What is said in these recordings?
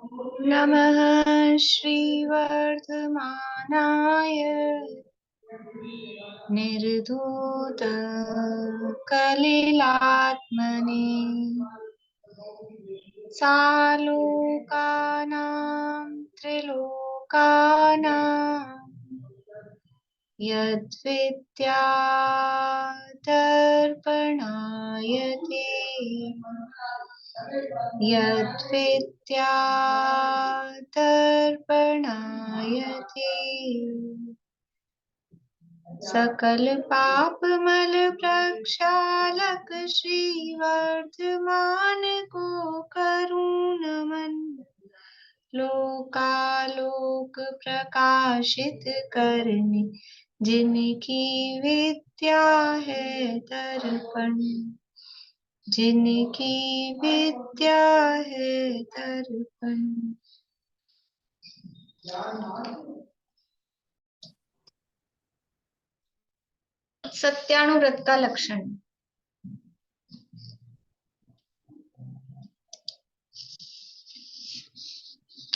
नमः श्रीवर्धमानाय निर्धूतकलिलात्मने सालोकानां त्रिलोकानां यद्विद्यादर्पणाय ते यद्विद्यादर्पणाय ते सकल पापमल प्रक्षालक श्रीवर्धमान को करुण मन लोकालोक प्रकाशित करने जिनकी विद्या है दर्पण जिनकी विद्या है दर्पण। सत्यानुव्रत का लक्षण।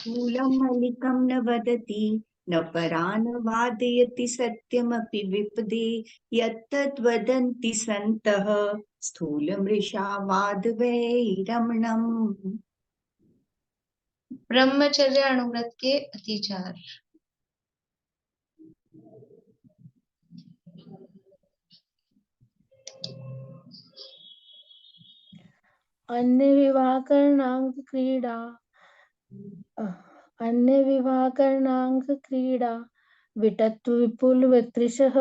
मूलं मलिकं न वदति न परान वादयति सत्यमपि विपदे यत्तद्वदन्ति सन्तः स्थूलमृषा वादवैरमणम्। ब्रह्मचर्य अनुव्रत के अतिचार। अन्य विवाहकरणांग क्रीड़ा विटत्व विपुल वितृषः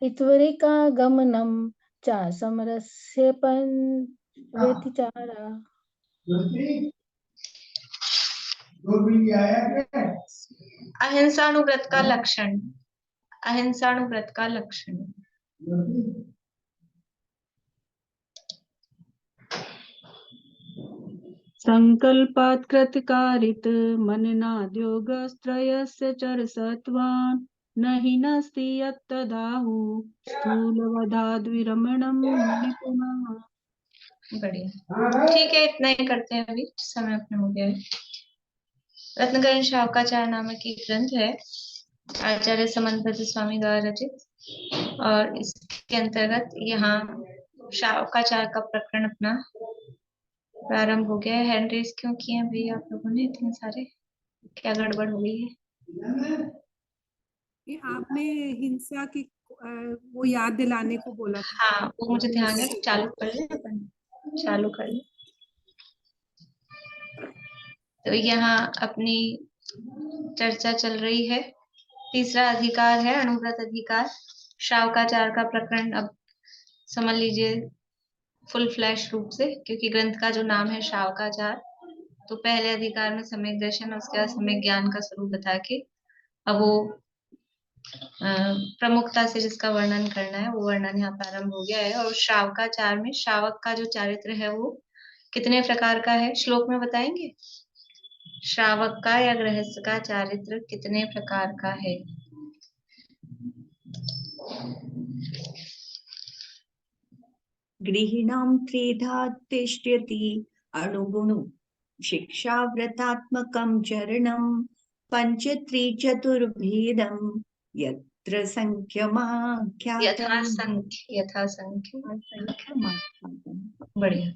इत्वरिका गमनम चा समरस्य व्यतिचारा। अहिंसानुव्रत का लक्षण। अहिंसानुव्रत का लक्षण। संकल्पात् कृतकारित मननाद्योगस्त्रयस्य चरसत्वान् न हि नास्ति यत्तदाहु स्थूलवधाद्विरमणं निपुणः। बढ़िया, ठीक है, इतना ही करते हैं, अभी समय अपने हो गया है। रत्नकरण शावकाचार नामक एक ग्रंथ है, आचार्य समंतभद्र स्वामी द्वारा रचित, और इसके अंतर्गत यहाँ शावकाचार का प्रकरण अपना प्रारंभ हो गया है। हैंड रेज क्यों किए हैं भाई आप लोगों ने इतने सारे? क्या गड़बड़ हो गई है? ये आपने हिंसा की वो याद दिलाने को बोला था। हाँ, वो मुझे ध्यान है। चालू कर ले, चालू कर ले। तो यहाँ अपनी चर्चा चल रही है। तीसरा अधिकार है अनुव्रत अधिकार। शावकाचार का प्रकरण अब समझ लीजिए फुल फ्लैश रूप से, क्योंकि ग्रंथ का जो नाम है शावकाचार। तो पहले अधिकार में सम्यक दर्शन, उसके बाद सम्यक ज्ञान का स्वरूप बता के अब वो प्रमुखता से जिसका वर्णन करना है वो वर्णन यहाँ प्रारंभ हो गया है। और शावकाचार में शावक का जो चारित्र है वो कितने प्रकार का है, श्लोक में बताएंगे? श्रावक का या गृहस्थ का चारित्र कितने प्रकार का है? गृहिणां त्रिधा तिष्ठति अणुगुणु शिक्षाव्रतात्मकं चरणं पंचत्रिचतुर्भेदं यत्र संख्यमाख्यातम्। यथासंख्य। बढ़िया।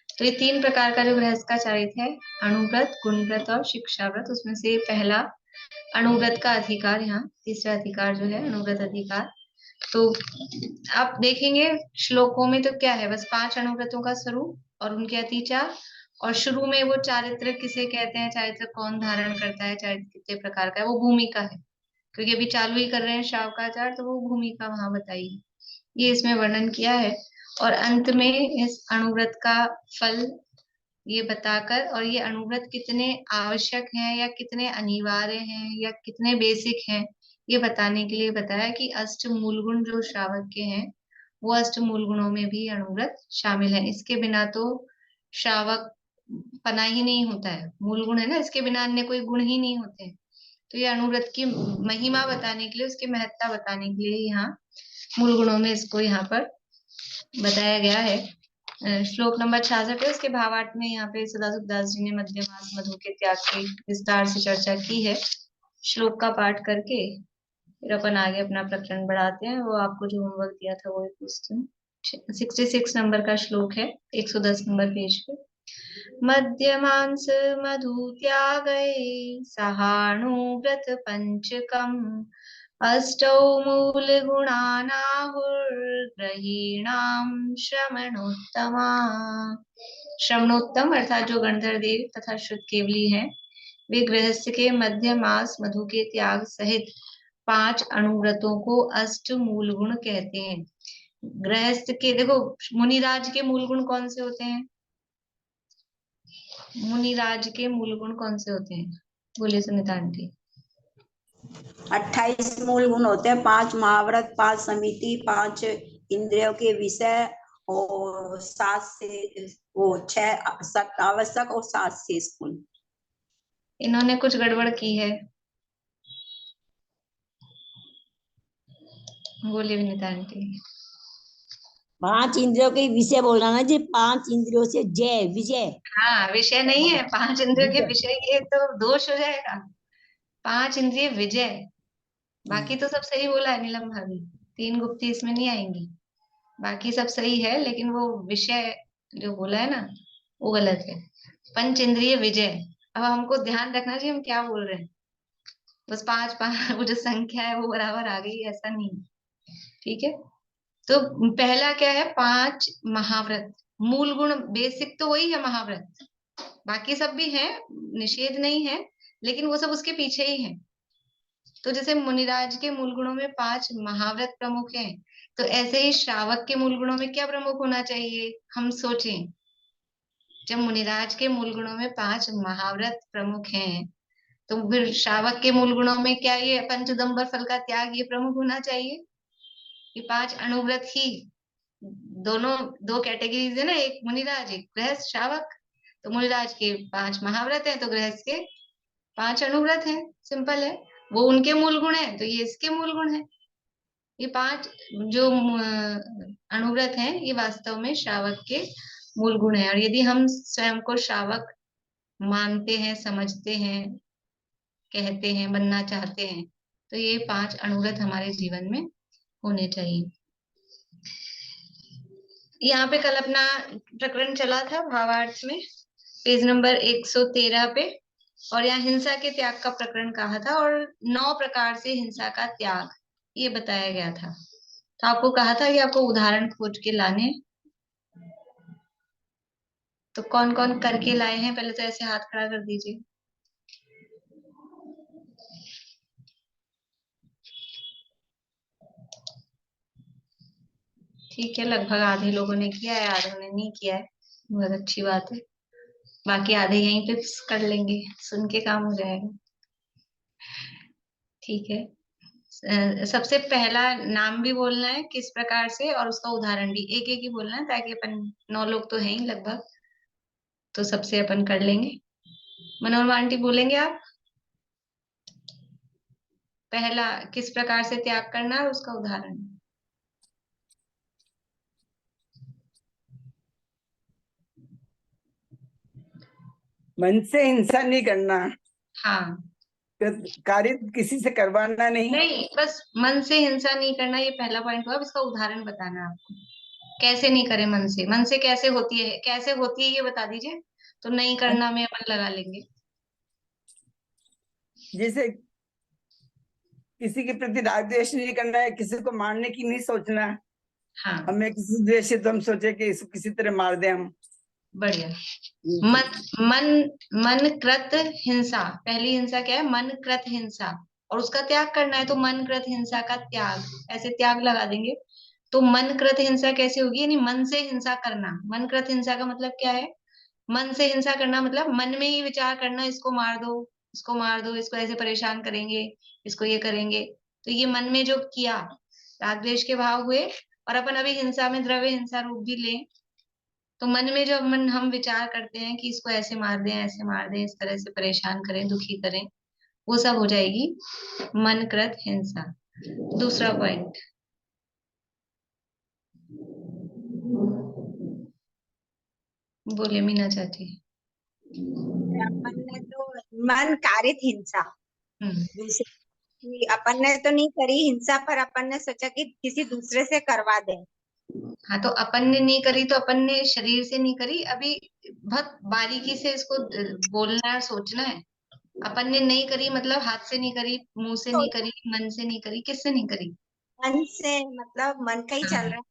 तो ये तीन प्रकार का जो गृहस्थ का चारित्र है, अणुव्रत, गुणव्रत और शिक्षाव्रत, उसमें से पहला अणुव्रत का अधिकार, यहाँ तीसरा अधिकार जो है अणुव्रत अधिकार। तो आप देखेंगे श्लोकों में तो क्या है, बस 5 अणुव्रतों का स्वरूप और उनके अतिचार, और शुरू में वो चारित्र किसे कहते हैं, चारित्र कौन धारण करता है, चारित्र कितने प्रकार का है, वो भूमिका है। क्योंकि अभी चालू ही कर रहे हैं शावकाचार, तो वो भूमिका वहां बताई है, ये इसमें वर्णन किया है। और अंत में इस अणुव्रत का फल ये बताकर, और ये अणुव्रत कितने आवश्यक हैं या कितने अनिवार्य हैं या कितने बेसिक हैं, ये बताने के लिए बताया कि अष्ट मूल गुण जो श्रावक के हैं वो अष्ट मूल गुणों में भी अणुव्रत शामिल है। इसके बिना तो श्रावक पना ही नहीं होता है। मूल गुण है ना, इसके बिना अन्य कोई गुण ही नहीं होते हैं। तो ये अणुव्रत की महिमा बताने के लिए, उसकी महत्ता बताने के लिए यहाँ मूल गुणों में इसको यहाँ पर बताया गया है। श्लोक नंबर 66 है। उसके भावार्थ में यहाँ पे सदा सुखदास जी ने मध्यमास मधु के त्याग की विस्तार से चर्चा की है। श्लोक का पाठ करके फिर अपन आगे अपना प्रकरण बढ़ाते हैं। वो आपको जो होमवर्क दिया था वो पूछते हैं। 66 नंबर का श्लोक है, 110 नंबर पेज पे। मध्यमांस मधु त्यागै सहानुव्रत पंचकम अष्टौ मूल गुणानाहुर्ग्रहीणाम श्रमणोत्तमा। श्रमणोत्तम अर्थात जो गणधर देव तथा श्रुत केवली हैं, वे गृहस्थ के मध्य मास मधु के त्याग सहित 5 अनुव्रतों को अष्ट मूल गुण कहते हैं। गृहस्थ के देखो, मुनिराज के मूल गुण कौन से होते हैं? मुनिराज के मूल गुण कौन से होते हैं? बोलिए सुनीता आंटी। 28 मूल गुण होते हैं, 5 महाव्रत, 5 समिति, 5 इंद्रियों के विषय और 7 से वो 6 आवश्यक और 7 शेष गुण। इन्होंने कुछ गड़बड़ की है, बोलिए विनीता आंटी। 5 इंद्रियों के विषय बोल रहा ना जी, 5 इंद्रियों से जय विजय। हाँ, विषय नहीं है, 5 इंद्रियों के विषय, ये तो दोष हो जाएगा। 5 इंद्रिय विजय, बाकी तो सब सही बोला है नीलम भाभी, 3 गुप्ती इसमें नहीं आएंगी, बाकी सब सही है, लेकिन वो विषय जो बोला है ना वो गलत है। पंच इंद्रिय विजय, अब हमको ध्यान रखना चाहिए हम क्या बोल रहे हैं। बस 5 वो जो संख्या है वो बराबर आ गई, ऐसा नहीं, ठीक है। तो पहला क्या है? 5 महाव्रत। मूल गुण बेसिक तो वही है महाव्रत, बाकी सब भी है, निषेध नहीं है, लेकिन वो सब उसके पीछे ही है। तो जैसे मुनिराज के मूल गुणों में 5 महाव्रत प्रमुख हैं, तो ऐसे ही श्रावक के मूल गुणों में क्या प्रमुख होना चाहिए? हम सोचें, जब मुनिराज के मूल गुणों में 5 महाव्रत प्रमुख हैं, तो फिर श्रावक के मूल गुणों में क्या ये पंचदंबर फल का त्याग ये प्रमुख होना चाहिए? ये 5 अनुव्रत ही, दोनों 2 कैटेगरीज है ना, एक मुनिराज एक गृहस्थ श्रावक। तो मुनिराज के 5 महाव्रत हैं, तो गृहस्थ के 5 अनुव्रत हैं, सिंपल है। वो उनके मूल गुण है, तो ये इसके मूल गुण है। ये 5 जो अनुव्रत हैं, ये वास्तव में श्रावक के मूल गुण है। और यदि हम स्वयं को श्रावक मानते हैं, समझते हैं, कहते हैं, बनना चाहते हैं, तो ये 5 अनुव्रत हमारे जीवन में होने चाहिए। यहाँ पे कल अपना प्रकरण चला था भावार्थ में, पेज नंबर 113 पे, और यहाँ हिंसा के त्याग का प्रकरण कहा था, और 9 प्रकार से हिंसा का त्याग ये बताया गया था। तो आपको कहा था कि आपको उदाहरण खोज के लाने, तो कौन कौन करके लाए हैं? पहले तो ऐसे हाथ खड़ा कर दीजिए। ठीक है, लगभग आधे लोगों ने किया है, आधे ने नहीं किया है, बहुत अच्छी बात है। बाकी आधे यहीं पे कर लेंगे, सुन के काम हो जाएगा, ठीक है। सबसे पहला नाम भी बोलना है किस प्रकार से, और उसका उदाहरण भी एक एक ही बोलना है, ताकि अपन 9 लोग तो हैं ही लगभग, तो सबसे अपन कर लेंगे। मनोरमा आंटी बोलेंगे आप, पहला किस प्रकार से त्याग करना है और उसका उदाहरण। मन से हिंसा नहीं करना, हाँ, कार्य किसी से करवाना नहीं। नहीं, बस मन से हिंसा नहीं करना, ये पहला पॉइंट हुआ। अब इसका उदाहरण बताना है आपको, कैसे नहीं करे मन से। मन से कैसे होती है, कैसे होती है ये बता दीजिए, तो नहीं करना में अपन लगा लेंगे। जैसे किसी के प्रति राग द्वेष नहीं करना है, किसी को मारने की नहीं सोचना। हाँ, हमें किसी द्वेष से तो हम सोचे कि इसको किसी तरह मार दे हम। बढ़िया। मन कृत हिंसा, पहली हिंसा क्या है? मन कृत हिंसा, और उसका त्याग करना है, तो मन कृत हिंसा का त्याग, ऐसे त्याग लगा देंगे। तो मन कृत हिंसा कैसे होगी? यानी मन से हिंसा करना। मन कृत हिंसा का मतलब क्या है? मन से हिंसा करना मतलब मन में ही विचार करना, इसको मार दो, इसको मार दो, इसको ऐसे परेशान करेंगे, इसको ये करेंगे। तो ये मन में जो किया, राग द्वेष के भाव हुए, और अपन अभी हिंसा में द्रव्य हिंसा रूप भी लें, तो मन में जो हम विचार करते हैं कि इसको ऐसे मार दें, ऐसे मार दें, इस तरह से परेशान करें, दुखी करें, वो सब हो जाएगी मन कृत हिंसा। दूसरा पॉइंट, बोलिए मीना चाची। अपन ने तो मन कारित हिंसा हम्म, दूसरे की अपन ने तो नहीं करी हिंसा, पर अपन ने सोचा कि किसी दूसरे से करवा दें। हाँ तो अपन ने नहीं करी तो अपन ने शरीर से नहीं करी, अभी बहुत बारीकी से इसको बोलना है, सोचना है। अपन ने नहीं करी मतलब हाथ से नहीं करी, मुंह से नहीं करी, मन से नहीं करी, किससे नहीं करी? मन से, मतलब मन का ही चल हाँ रहा है।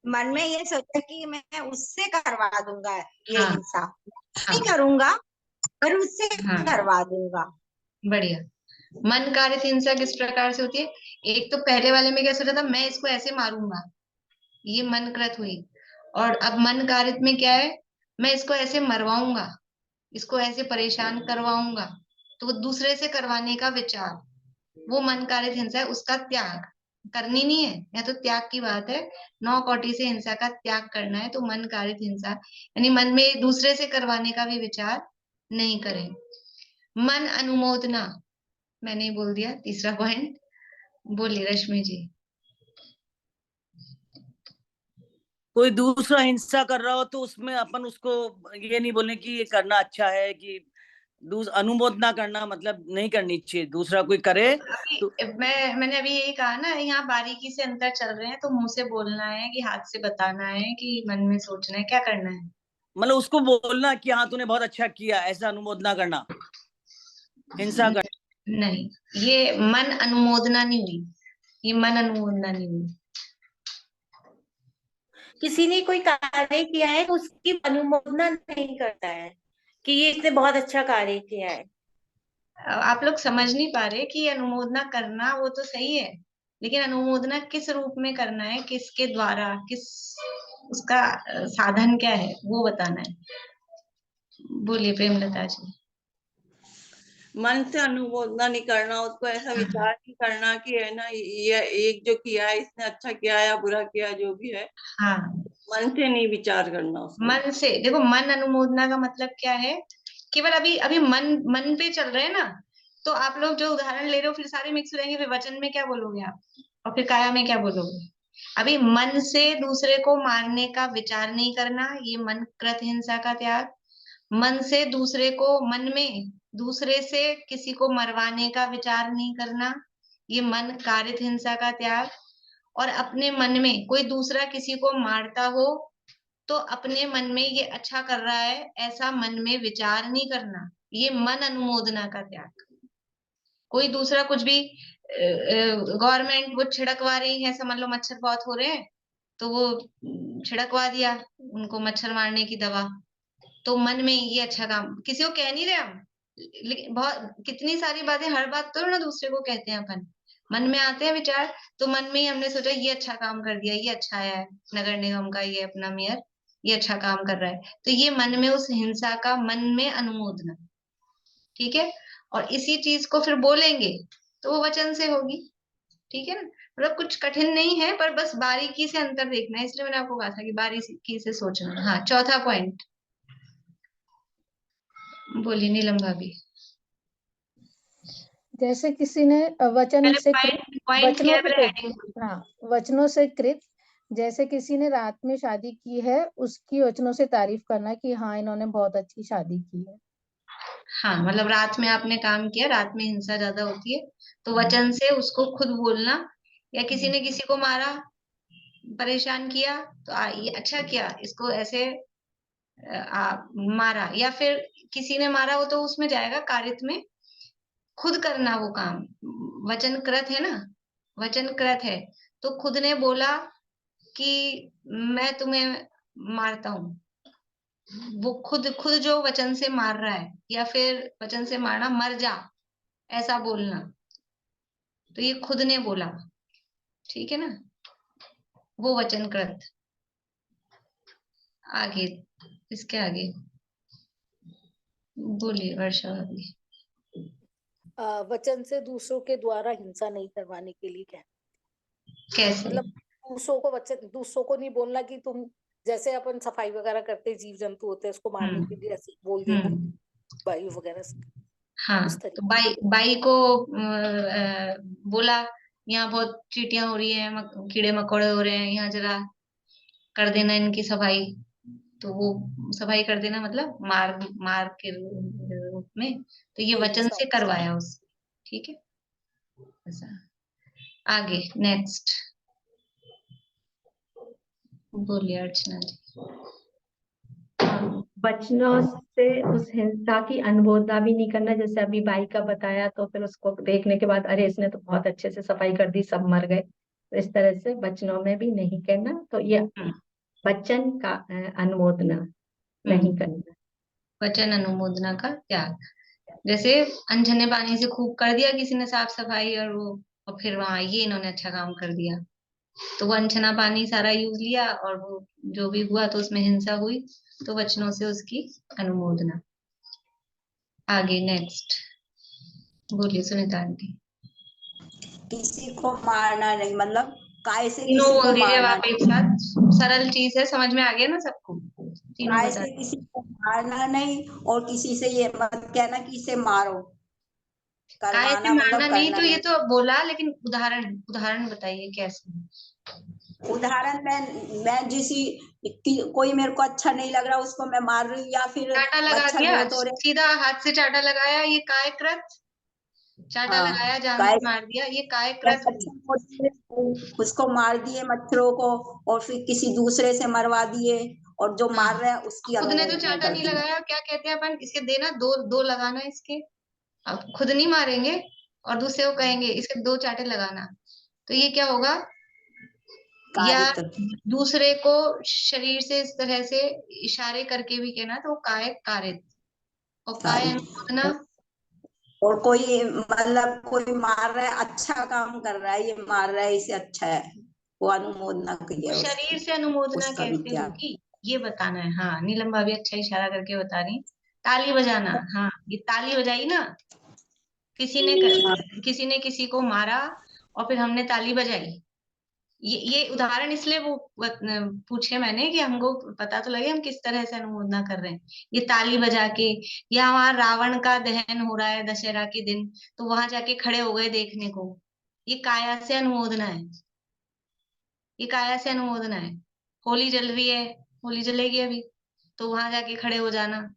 मन में ये सोचा कि मैं उससे करवा दूंगा ये हाँ हिंसा, हाँ नहीं करूंगा पर उससे हाँ, करवा दूंगा। बढ़िया। मन कारित हिंसा किस प्रकार से होती है? एक तो पहले वाले में क्या सोचा था, मैं इसको ऐसे मारूंगा, ये मन कृत हुई। और अब मन कारित में क्या है, मैं इसको ऐसे मरवाऊंगा, इसको ऐसे परेशान करवाऊंगा। तो वो दूसरे से करवाने का विचार, वो मन कारित हिंसा है, उसका त्याग करनी नहीं है, या तो त्याग की बात है। 9 कोटि से हिंसा का त्याग करना है तो मन कारित हिंसा, यानी मन में दूसरे से करवाने का भी विचार नहीं करें। मन अनुमोदना, मैंने ही बोल दिया तीसरा पॉइंट। बोलिए रश्मि जी। कोई दूसरा हिंसा कर रहा हो तो उसमें अपन उसको ये नहीं बोलने कि ये करना अच्छा है, कि अनुमोदना करना मतलब नहीं करनी चाहिए। दूसरा कोई करे अभी तो मैंने अभी यही कहा ना, यहाँ बारीकी से अंतर चल रहे हैं, तो मुंह से बोलना है कि हाथ से बताना है कि मन में सोचना है, क्या करना है? मतलब उसको बोलना कि हाँ तूने बहुत अच्छा किया, ऐसा अनुमोदना करना, हिंसा कर। नहीं, ये मन अनुमोदना नहीं हुई, ये मन अनुमोदना नहीं हुई। किसी ने कोई कार्य किया है तो उसकी अनुमोदना नहीं करता है कि ये इसने बहुत अच्छा कार्य किया है। आप लोग समझ नहीं पा रहे कि अनुमोदना करना वो तो सही है, लेकिन अनुमोदना किस रूप में करना है, किसके द्वारा, किस उसका साधन क्या है, वो बताना है। बोलिए प्रेमलता जी। मन से अनुमोदना नहीं करना, उसको ऐसा विचार नहीं करना कि है ना ये एक जो किया है इसने अच्छा किया या बुरा किया, जो भी है हाँ, मन से नहीं विचार करना उसको। मन से देखो, मन अनुमोदना का मतलब क्या है, केवल अभी अभी मन मन पे चल रहे हैं ना, तो आप लोग जो उदाहरण ले रहे हो फिर सारे मिक्स हो जाएंगे, फिर वचन में क्या बोलोगे आप, और फिर काया में क्या बोलोगे? अभी मन से दूसरे को मारने का विचार नहीं करना, ये मन कृत हिंसा का त्याग। मन से दूसरे को, मन में दूसरे से किसी को मरवाने का विचार नहीं करना, ये मन कारित हिंसा का त्याग। और अपने मन में कोई दूसरा किसी को मारता हो तो अपने मन में ये अच्छा कर रहा है ऐसा मन में विचार नहीं करना, ये मन अनुमोदना का त्याग। कोई दूसरा कुछ भी, गवर्नमेंट वो छिड़कवा रही है, समझ लो मच्छर बहुत हो रहे हैं, तो वो छिड़कवा दिया उनको मच्छर मारने की दवा, तो मन में ये अच्छा काम, किसी को कह नहीं रहे हम, लेकिन बहुत कितनी सारी बातें, हर बात तो ना दूसरे को कहते हैं अपन, मन में आते हैं विचार, तो मन में ही हमने सोचा ये अच्छा काम कर दिया, ये अच्छा है नगर निगम का ये अपना मेयर, ये अच्छा काम कर रहा है, तो ये मन में उस हिंसा का मन में अनुमोदना। ठीक है, और इसी चीज को फिर बोलेंगे तो वो वचन से होगी। ठीक है ना, मतलब कुछ कठिन नहीं है, पर बस बारीकी से अंतर देखना है, इसलिए मैंने आपको कहा था कि बारीकी से सोचना। हाँ, चौथा पॉइंट बोलिए नीलम भाभी। जैसे किसी ने वचन पहले से कृत, पॉइंट पॉइंट वचनों क्या है, से पहले कृत, हेडिंग। हाँ वचनों से कृत। जैसे किसी ने रात में शादी की है, उसकी वचनों से तारीफ करना कि हाँ इन्होंने बहुत अच्छी शादी की है। हाँ, मतलब रात में आपने काम किया, रात में हिंसा ज्यादा होती है, तो वचन से उसको खुद बोलना, या किसी ने किसी को मारा, परेशान किया, तो ये अच्छा किया, इसको ऐसे मारा, या फिर किसी ने मारा हो तो उसमें जाएगा कारित में, खुद करना वो काम। वचन कृत है ना, वचन कृत है, तो खुद ने बोला कि मैं तुम्हें मारता हूँ, वो खुद खुद जो वचन से मार रहा है, या फिर वचन से मारना, मर जा ऐसा बोलना, तो ये खुद ने बोला। ठीक है ना, वो वचन कृत। आगे, इसके आगे बोलिए वर्षा भाभी। वचन से दूसरों के द्वारा हिंसा नहीं करवाने के लिए क्या, कैसे? मतलब दूसरों को नहीं बोलना कि तुम, जैसे अपन सफाई वगैरह करते जीव जंतु होते हैं उसको मारने के लिए ऐसे बोल देना, हम्म, वायु वगैरह से, हाँ, उस तो तरीके। बाई बाई को बोला यहाँ बहुत चींटियां हो रही हैं, कीड़े मकोड़े हो रहे हैं, यहाँ जरा कर देना इनकी सफाई, तो वो सफाई कर देना मतलब मार मार के रूप में, तो ये वचन से करवाया उससे, ठीक है। ऐसा। आगे नेक्स्ट बोलिए अर्चना जी। बचनों से उस हिंसा की अनुभूति भी नहीं करना, जैसे अभी भाई का बताया, तो फिर उसको देखने के बाद अरे इसने तो बहुत अच्छे से सफाई कर दी, सब मर गए, तो इस तरह से बचनों में भी नहीं करना। तो ये वचन का अनुमोदना नहीं करना। वचन अनुमोदना का त्याग, जैसे अनछने पानी से खूब कर दिया किसी ने साफ सफाई और फिर वहां ये इन्होंने अच्छा काम कर दिया, तो वो अनछना पानी सारा यूज लिया और वो जो भी हुआ तो उसमें हिंसा हुई, तो वचनों से उसकी अनुमोदना। आगे नेक्स्ट बोलिए सुनीता आंटी। किसी को मारना नहीं, मतलब काय से तीनों किसी बोल को दीजिए मारना आप एक साथ, सरल चीज है, समझ में आ गया ना सबको, तीनों काय बता। से किसी को मारना नहीं, और किसी से ये मत कहना कि इसे मारो, काय से करवाना मारना मतलब नहीं, करना तो ये नहीं। तो बोला, लेकिन उदाहरण उदाहरण बताइए कैसे। उदाहरण मैं कोई मेरे को अच्छा नहीं लग रहा उसको मैं मार रही हूँ, या फिर चाटा लगा मच्छर दिया, बहुत हो रहे। सीधा हाथ से चाटा लगाया, ये काय कृत, चाटा हाँ, लगाया जान काय से मार दिया, ये काय या कृत हुई। मच्छर को दिए, उसको मार दिए मच्छरों को, और फिर किसी दूसरे से मरवा दिए, और जो मार रहा है उसकी खुद ने तो अनुमोदना चाटा कर नहीं दी। लगाया, क्या कहते हैं अपन, इसके देना दो दो लगाना इसके, अब खुद नहीं मारेंगे और दूसरे को कहेंगे इसके दो चाटे लगाना, तो ये क्या होगा, या कारित। दूसरे को शरीर से इस तरह से इशारे करके भी कहना, तो काय कारित, और काय अनुमोदना। और कोई मतलब कोई मार रहा है, अच्छा काम कर रहा है, ये मार रहा है इसे अच्छा है, वो अनुमोदना की तो है शरीर उसकी, से अनुमोदना उसका भी कैसे त्याग। होगी, ये बताना है। हाँ नीलम भाभी अच्छा इशारा करके बता रही, ताली बजाना। हाँ ये ताली बजाई ना, किसी ने किसी को मारा और फिर हमने ताली बजाई, ये उदाहरण इसलिए वो पूछे मैंने कि हमको पता तो लगे हम किस तरह से अनुमोदना कर रहे हैं। ये ताली बजा के, या वहां रावण का दहन हो रहा है दशहरा के दिन, तो वहां जाके खड़े हो गए देखने को, ये काया से अनुमोदना है, ये काया से अनुमोदना है। होली जल रही है, होली जलेगी अभी, तो वहां जाके खड़े हो जाना,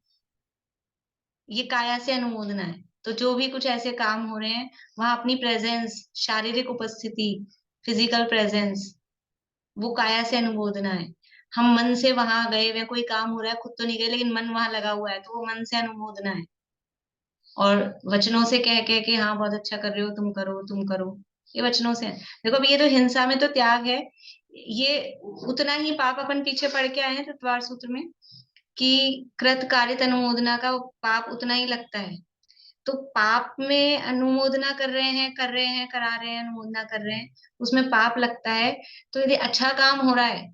ये काया से अनुमोदना है। तो जो भी कुछ ऐसे काम हो रहे हैं वहां अपनी प्रेजेंस, शारीरिक उपस्थिति, फिजिकल प्रेजेंस, वो काया से अनुमोदना है। हम मन से वहां गए हुए, कोई काम हो रहा है खुद तो नहीं गए लेकिन मन वहां लगा हुआ है, तो वो मन से अनुमोदना है। और वचनों से कह कह के हाँ बहुत अच्छा कर रहे हो, तुम करो तुम करो, ये वचनों से है। देखो अभी ये तो हिंसा में तो त्याग है, ये उतना ही पाप अपन पीछे पढ़ के आए हैं चतुर्थ सूत्र में, कि कृत कारित अनुमोदना का पाप उतना ही लगता है। तो पाप में अनुमोदना कर रहे हैं करा रहे हैं, अनुमोदना कर रहे हैं, उसमें पाप लगता है। तो यदि अच्छा काम हो रहा है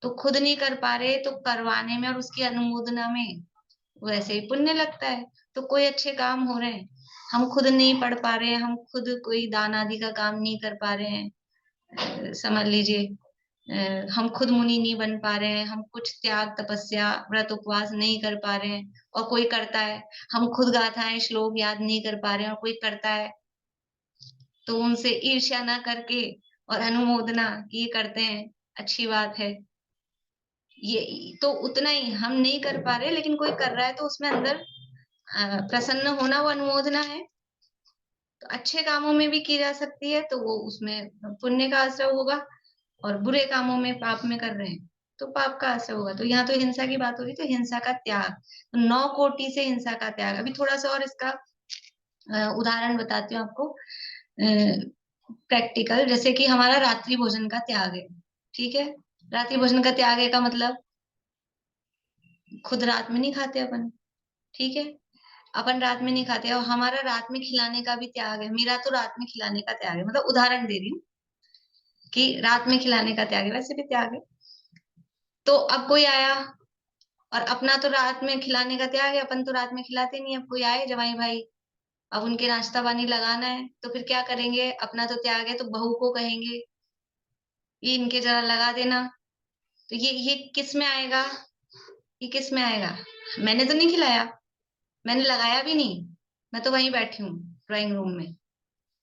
तो खुद नहीं कर पा रहे, तो करवाने में और उसकी अनुमोदना में वैसे ही पुण्य लगता है। तो कोई अच्छे काम हो रहे हैं, हम खुद नहीं पढ़ पा रहे हैं, हम खुद कोई दान आदि का काम नहीं कर पा रहे हैं, समझ लीजिए हम खुद मुनि नहीं बन पा रहे हैं, हम कुछ त्याग तपस्या व्रत उपवास नहीं कर पा रहे हैं और कोई करता है, हम खुद गाथाएं श्लोक याद नहीं कर पा रहे हैं और कोई करता है, तो उनसे ईर्ष्या ना करके और अनुमोदना कि ये करते हैं, अच्छी बात है। ये तो उतना ही हम नहीं कर पा रहे, लेकिन कोई कर रहा है तो उसमें अंदर प्रसन्न होना वो अनुमोदना है। तो अच्छे कामों में भी की जा सकती है, तो वो उसमें पुण्य का आश्रय होगा, और बुरे कामों में पाप में कर रहे हैं तो पाप का आश्रय होगा। तो यहाँ तो हिंसा की बात हो रही, तो हिंसा का त्याग, तो 9 कोटि से हिंसा का त्याग। अभी थोड़ा सा और इसका उदाहरण बताती हूँ आपको प्रैक्टिकल, जैसे कि हमारा रात्रि भोजन का त्याग है, ठीक है। रात्रि भोजन का त्याग है का मतलब खुद रात में नहीं खाते अपन, ठीक है, अपन रात में नहीं खाते, और हमारा रात में खिलाने का भी त्याग है। मेरा तो रात में खिलाने का त्याग है, मतलब उदाहरण दे रही हूँ कि रात में खिलाने का त्याग है, वैसे भी त्याग है। तो अब कोई आया, और अपना तो रात में खिलाने का त्याग है, अपन तो रात में खिलाते नहीं। अब कोई आए जवाई भाई, अब उनके नाश्ता पानी लगाना है, तो फिर क्या करेंगे, अपना तो त्याग है तो बहू को कहेंगे ये इनके जरा लगा देना। तो ये किस में आएगा, ये किस में आएगा, मैंने तो नहीं खिलाया, मैंने लगाया भी नहीं, मैं तो वहीं बैठी हूँ ड्राइंग रूम में,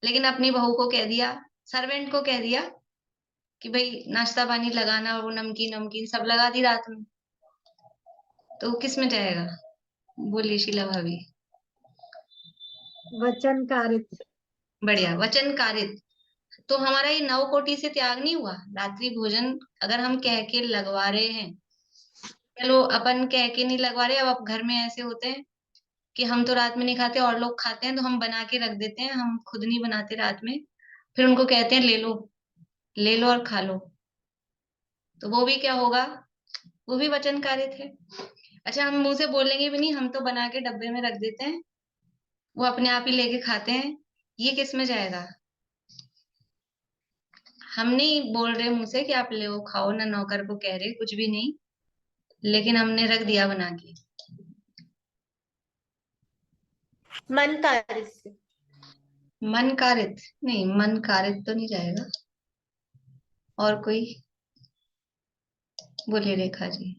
लेकिन अपनी बहू को कह दिया, सर्वेंट को कह दिया कि भाई नाश्ता पानी लगाना, और वो नमकीन नमकीन सब लगा दी रात में। तो किस में जाएगा? बोलिए शीला भाभी। वचन कारित। बढ़िया, वचन कारित। तो हमारा ये 9 कोटि से त्याग नहीं हुआ। रात्रि भोजन अगर हम कह के लगवा रहे हैं, चलो अपन कह के नहीं लगवा रहे, अब घर में ऐसे होते हैं कि हम तो रात में नहीं खाते और लोग खाते हैं, तो हम बना के रख देते हैं, हम खुद नहीं बनाते रात में, फिर उनको कहते हैं ले लो और खा लो। तो वो भी क्या होगा? वो भी वचन कारित है। अच्छा, हम मुंह से बोलेंगे भी नहीं, हम तो बना के डब्बे में रख देते हैं, वो अपने आप ही लेके खाते हैं, ये किस में जाएगा? हम नहीं बोल रहे मुंह से कि आप ले खाओ, ना नौकर को कह रहे, कुछ भी नहीं, लेकिन हमने रख दिया बना के। मन कारित। मन कारित नहीं, मन कारित तो नहीं जाएगा। और कोई? बोलिए रेखा जी।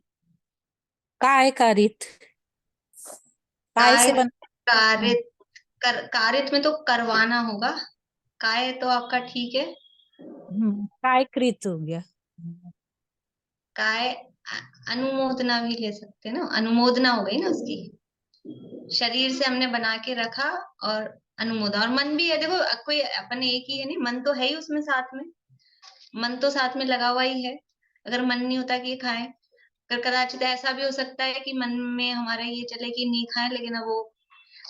काय कारित। काय से बन कारित कारित में तो करवाना होगा। काय तो आपका ठीक है। काय कृत हो गया। काय अनुमोदना भी ले सकते हैं ना, अनुमोदना हो गई ना उसकी। शरीर से हमने बना के रखा और अनुमोदन। और मन भी है, देखो कोई अपन एक ही है नहीं, मन तो है ही उसमें साथ में, मन तो साथ में लगा हुआ ही है। अगर मन नहीं होता कि ये खाएं, अगर कदाचित ऐसा भी हो सकता है कि मन में हमारा ये चले कि नहीं खाएं, लेकिन अब वो,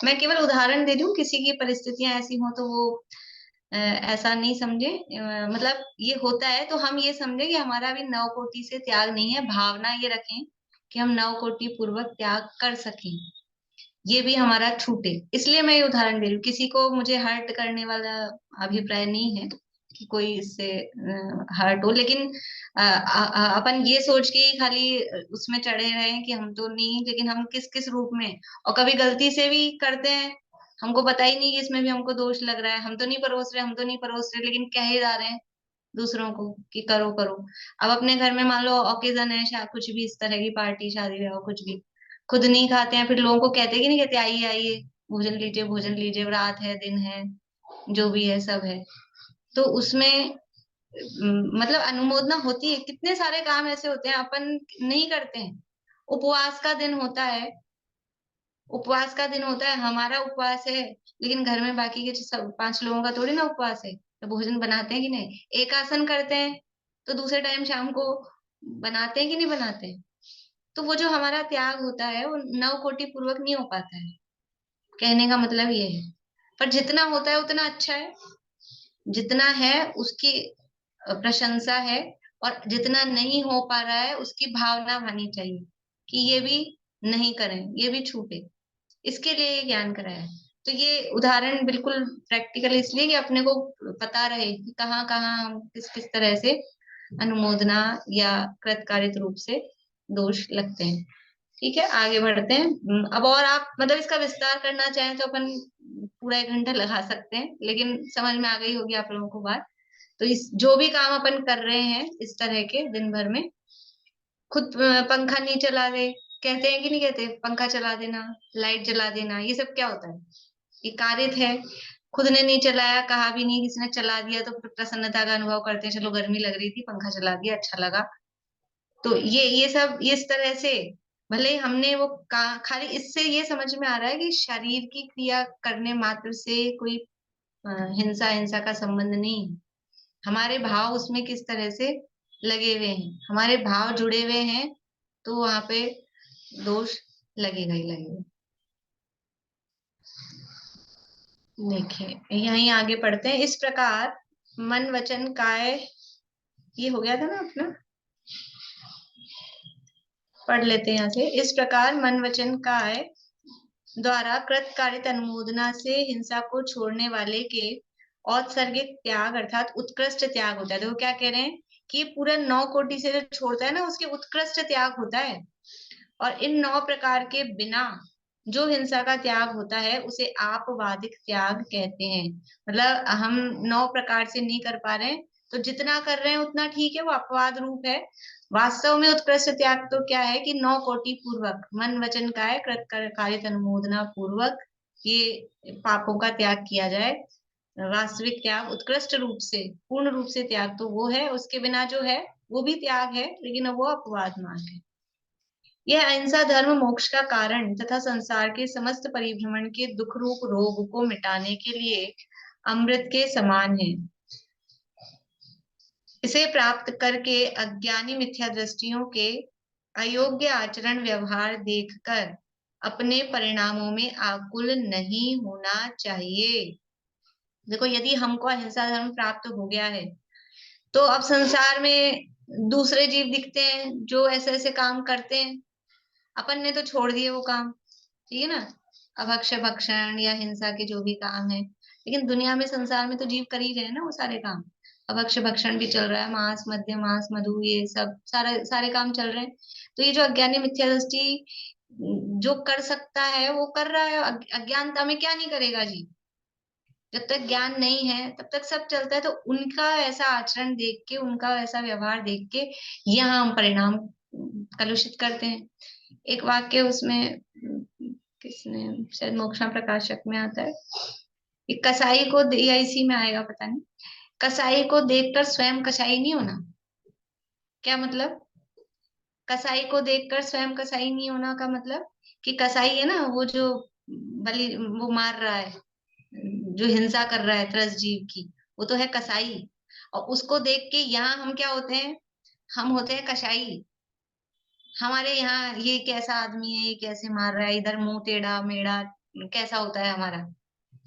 मैं केवल उदाहरण दे रही हूँ, किसी की परिस्थितियां ऐसी हो तो वो ऐसा नहीं समझे, मतलब ये होता है तो हम ये समझे कि हमारा भी 9 कोटि से त्याग नहीं है, भावना ये रखें कि हम 9 कोटि पूर्वक त्याग कर सकें, ये भी हमारा छूटे। इसलिए मैं ये उदाहरण दे रही हूँ, किसी को मुझे हर्ट करने वाला अभिप्राय नहीं है कि कोई इससे हर्ट हो, लेकिन अपन ये सोच के ही खाली उसमें चढ़े रहे कि हम तो नहीं, लेकिन हम किस किस रूप में, और कभी गलती से भी करते हैं, हमको पता ही नहीं कि इसमें भी हमको दोष लग रहा है, हम तो नहीं परोस रहे, हम तो नहीं परोस रहे, लेकिन कहे जा रहे हैं दूसरों को कि करो करो। अब अपने घर में मान लो ओकेजन है, कुछ भी इस तरह की पार्टी, शादी ब्याह, कुछ भी, खुद नहीं खाते हैं, फिर लोगों को कहते कि नहीं कहते, आइए आइए भोजन लीजिए, रात है दिन है जो भी है सब है। तो उसमें मतलब अनुमोदना होती है। कितने सारे काम ऐसे होते हैं अपन नहीं करते हैं। उपवास का दिन होता है, उपवास का दिन होता है, हमारा उपवास है, लेकिन घर में बाकी के सब 5 लोगों का थोड़ी ना उपवास है, तो भोजन बनाते हैं कि नहीं। एक आसन करते हैं तो दूसरे टाइम शाम को बनाते हैं कि नहीं बनाते हैं। तो वो जो हमारा त्याग होता है वो 9 कोटि पूर्वक नहीं हो पाता है, कहने का मतलब ये है। पर जितना होता है उतना अच्छा है, जितना है उसकी प्रशंसा है, और जितना नहीं हो पा रहा है उसकी भावना होनी चाहिए कि ये भी नहीं करें, ये भी छूटे, इसके लिए ये ज्ञान कराया है। तो ये उदाहरण बिल्कुल प्रैक्टिकल इसलिए कि अपने को पता रहे कि कहाँ कहाँ हम किस किस तरह से अनुमोदना या कृतकारित रूप से दोष लगते हैं। ठीक है, आगे बढ़ते हैं। अब और आप मतलब इसका विस्तार करना चाहें तो अपन पूरा 1 घंटा लगा सकते हैं, लेकिन समझ में आ गई होगी आप लोगों को बात। तो इस जो भी काम अपन कर रहे हैं इस तरह के दिन भर में, खुद पंखा नहीं चला रहे, कहते हैं कि नहीं कहते, पंखा चला देना, लाइट जला देना, ये सब क्या होता है? ये कारित है। खुद ने नहीं चलाया, कहा भी नहीं, किसी ने चला दिया तो प्रसन्नता का अनुभव करते हैं, चलो गर्मी लग रही थी पंखा चला दिया अच्छा लगा। तो ये सब इस तरह से, भले हमने वो खाली इससे ये समझ में आ रहा है कि शरीर की क्रिया करने मात्र से कोई हिंसा का संबंध नहीं है। हमारे भाव उसमें किस तरह से लगे हुए हैं, हमारे भाव जुड़े हुए हैं, तो वहां पे दोष लगेगा ही लगेगा। देखिए यहीं आगे पढ़ते हैं। इस प्रकार मन वचन काय, ये हो गया था ना अपना, पढ़ लेते हैं यहाँ से। इस प्रकार मन वचन काय द्वारा कृतकारित अनुमोदना से हिंसा को छोड़ने वाले के औत्सर्गिक त्याग अर्थात उत्कृष्ट त्याग होता है। देखो क्या कह रहे हैं कि पूरा 9 कोटि से जो छोड़ता है ना, उसके उत्कृष्ट त्याग होता है। और इन 9 प्रकार के बिना जो हिंसा का त्याग होता है उसे आपवादिक त्याग कहते हैं। मतलब हम 9 प्रकार से नहीं कर पा रहे हैं, तो जितना कर रहे हैं उतना ठीक है, वो अपवाद रूप है। वास्तव में उत्कृष्ट त्याग तो क्या है कि 9 कोटि पूर्वक मन वचन काय कृतकारित अनुमोदना पूर्वक ये पापों का त्याग किया जाए। वास्तविक त्याग उत्कृष्ट रूप से, पूर्ण रूप से त्याग तो वो है, उसके बिना जो है वो भी त्याग है, लेकिन वो अपवाद मार्ग है। यह अहिंसा धर्म मोक्ष का कारण तथा संसार के समस्त परिभ्रमण के दुख रूप रोग को मिटाने के लिए अमृत के समान है। इसे प्राप्त करके अज्ञानी मिथ्या दृष्टियों के अयोग्य आचरण व्यवहार देखकर अपने परिणामों में आकुल नहीं होना चाहिए। देखो, यदि हमको अहिंसा धर्म प्राप्त हो गया है तो अब संसार में दूसरे जीव दिखते हैं जो ऐसे ऐसे काम करते हैं, अपन ने तो छोड़ दिए वो काम, ठीक है ना, अभक्ष्य भक्षण या हिंसा के जो भी काम है, लेकिन दुनिया में संसार में तो जीव कर ही रहे हैं ना वो सारे काम। अभक्ष्य भक्षण भी चल रहा है, मांस मद्य मांस मधु ये सब सारे काम चल रहे हैं। तो ये जो अज्ञानी मिथ्या दृष्टि जो कर सकता है वो कर रहा है, अज्ञानता में क्या नहीं करेगा जी। जब तक ज्ञान नहीं है तब तक सब चलता है। तो उनका ऐसा आचरण देख के, उनका ऐसा व्यवहार देख के यहाँ हम परिणाम कलुषित करते हैं। एक वाक्य उसमें किसने, शायद मोक्षा प्रकाशक में आता है, कि कसाई को या इसी में आएगा पता नहीं, कसाई को देखकर स्वयं कसाई नहीं होना। क्या मतलब? कसाई को देखकर स्वयं कसाई नहीं होना का मतलब कि कसाई है ना, वो जो वो मार रहा है, जो हिंसा कर रहा है त्रस्त जीव की, वो तो है कसाई। और उसको देख के यहाँ हम क्या होते हैं? हम होते हैं कसाई। हमारे यहाँ ये कैसा आदमी है, ये कैसे मार रहा है, इधर मुंह टेढ़ा मेढ़ा कैसा होता है हमारा।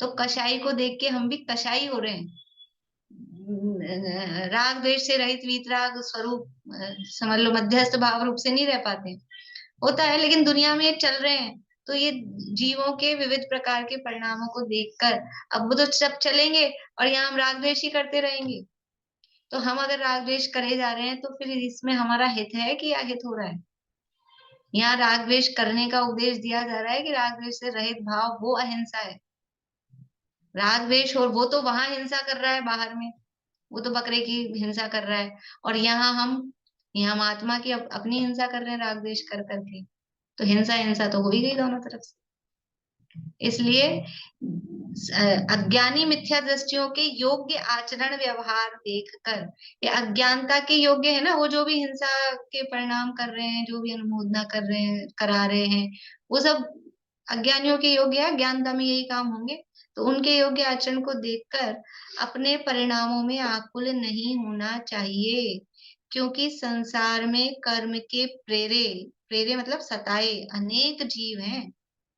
तो कसाई को देख के हम भी कसाई हो रहे हैं। राग द्वेष से रहित वीतराग स्वरूप, समझ लो मध्यस्थ भाव रूप से नहीं रह पाते। होता है, लेकिन दुनिया में चल रहे हैं। तो ये जीवों के विविध प्रकार के परिणामों को देखकर अब वो तो सब चलेंगे और यहाँ हम राग द्वेष ही करते रहेंगे। तो हम अगर राग द्वेष करे जा रहे हैं तो फिर इसमें हमारा हित है कि अहित हो रहा है? यहाँ राग द्वेष करने का उपदेश दिया जा रहा है कि राग द्वेष से रहित भाव वो अहिंसा है। राग द्वेष, और वो तो वहां हिंसा कर रहा है बाहर में, वो तो बकरे की हिंसा कर रहा है, और यहाँ हम आत्मा की अपनी हिंसा कर रहे हैं राग द्वेष कर करके। तो हिंसा तो हो ही गई दोनों तरफ से। इसलिए अज्ञानी मिथ्या दृष्टियों के योग्य आचरण व्यवहार देखकर, ये अज्ञानता के योग्य है ना, वो जो भी हिंसा के परिणाम कर रहे हैं, जो भी अनुमोदना कर रहे हैं, करा रहे हैं, वो सब अज्ञानियों के योग्य है। ज्ञानता में यही काम होंगे। तो उनके योग्य आचरण को देखकर अपने परिणामों में आकुल नहीं होना चाहिए, क्योंकि संसार में कर्म के प्रेरे मतलब सताए अनेक जीव हैं।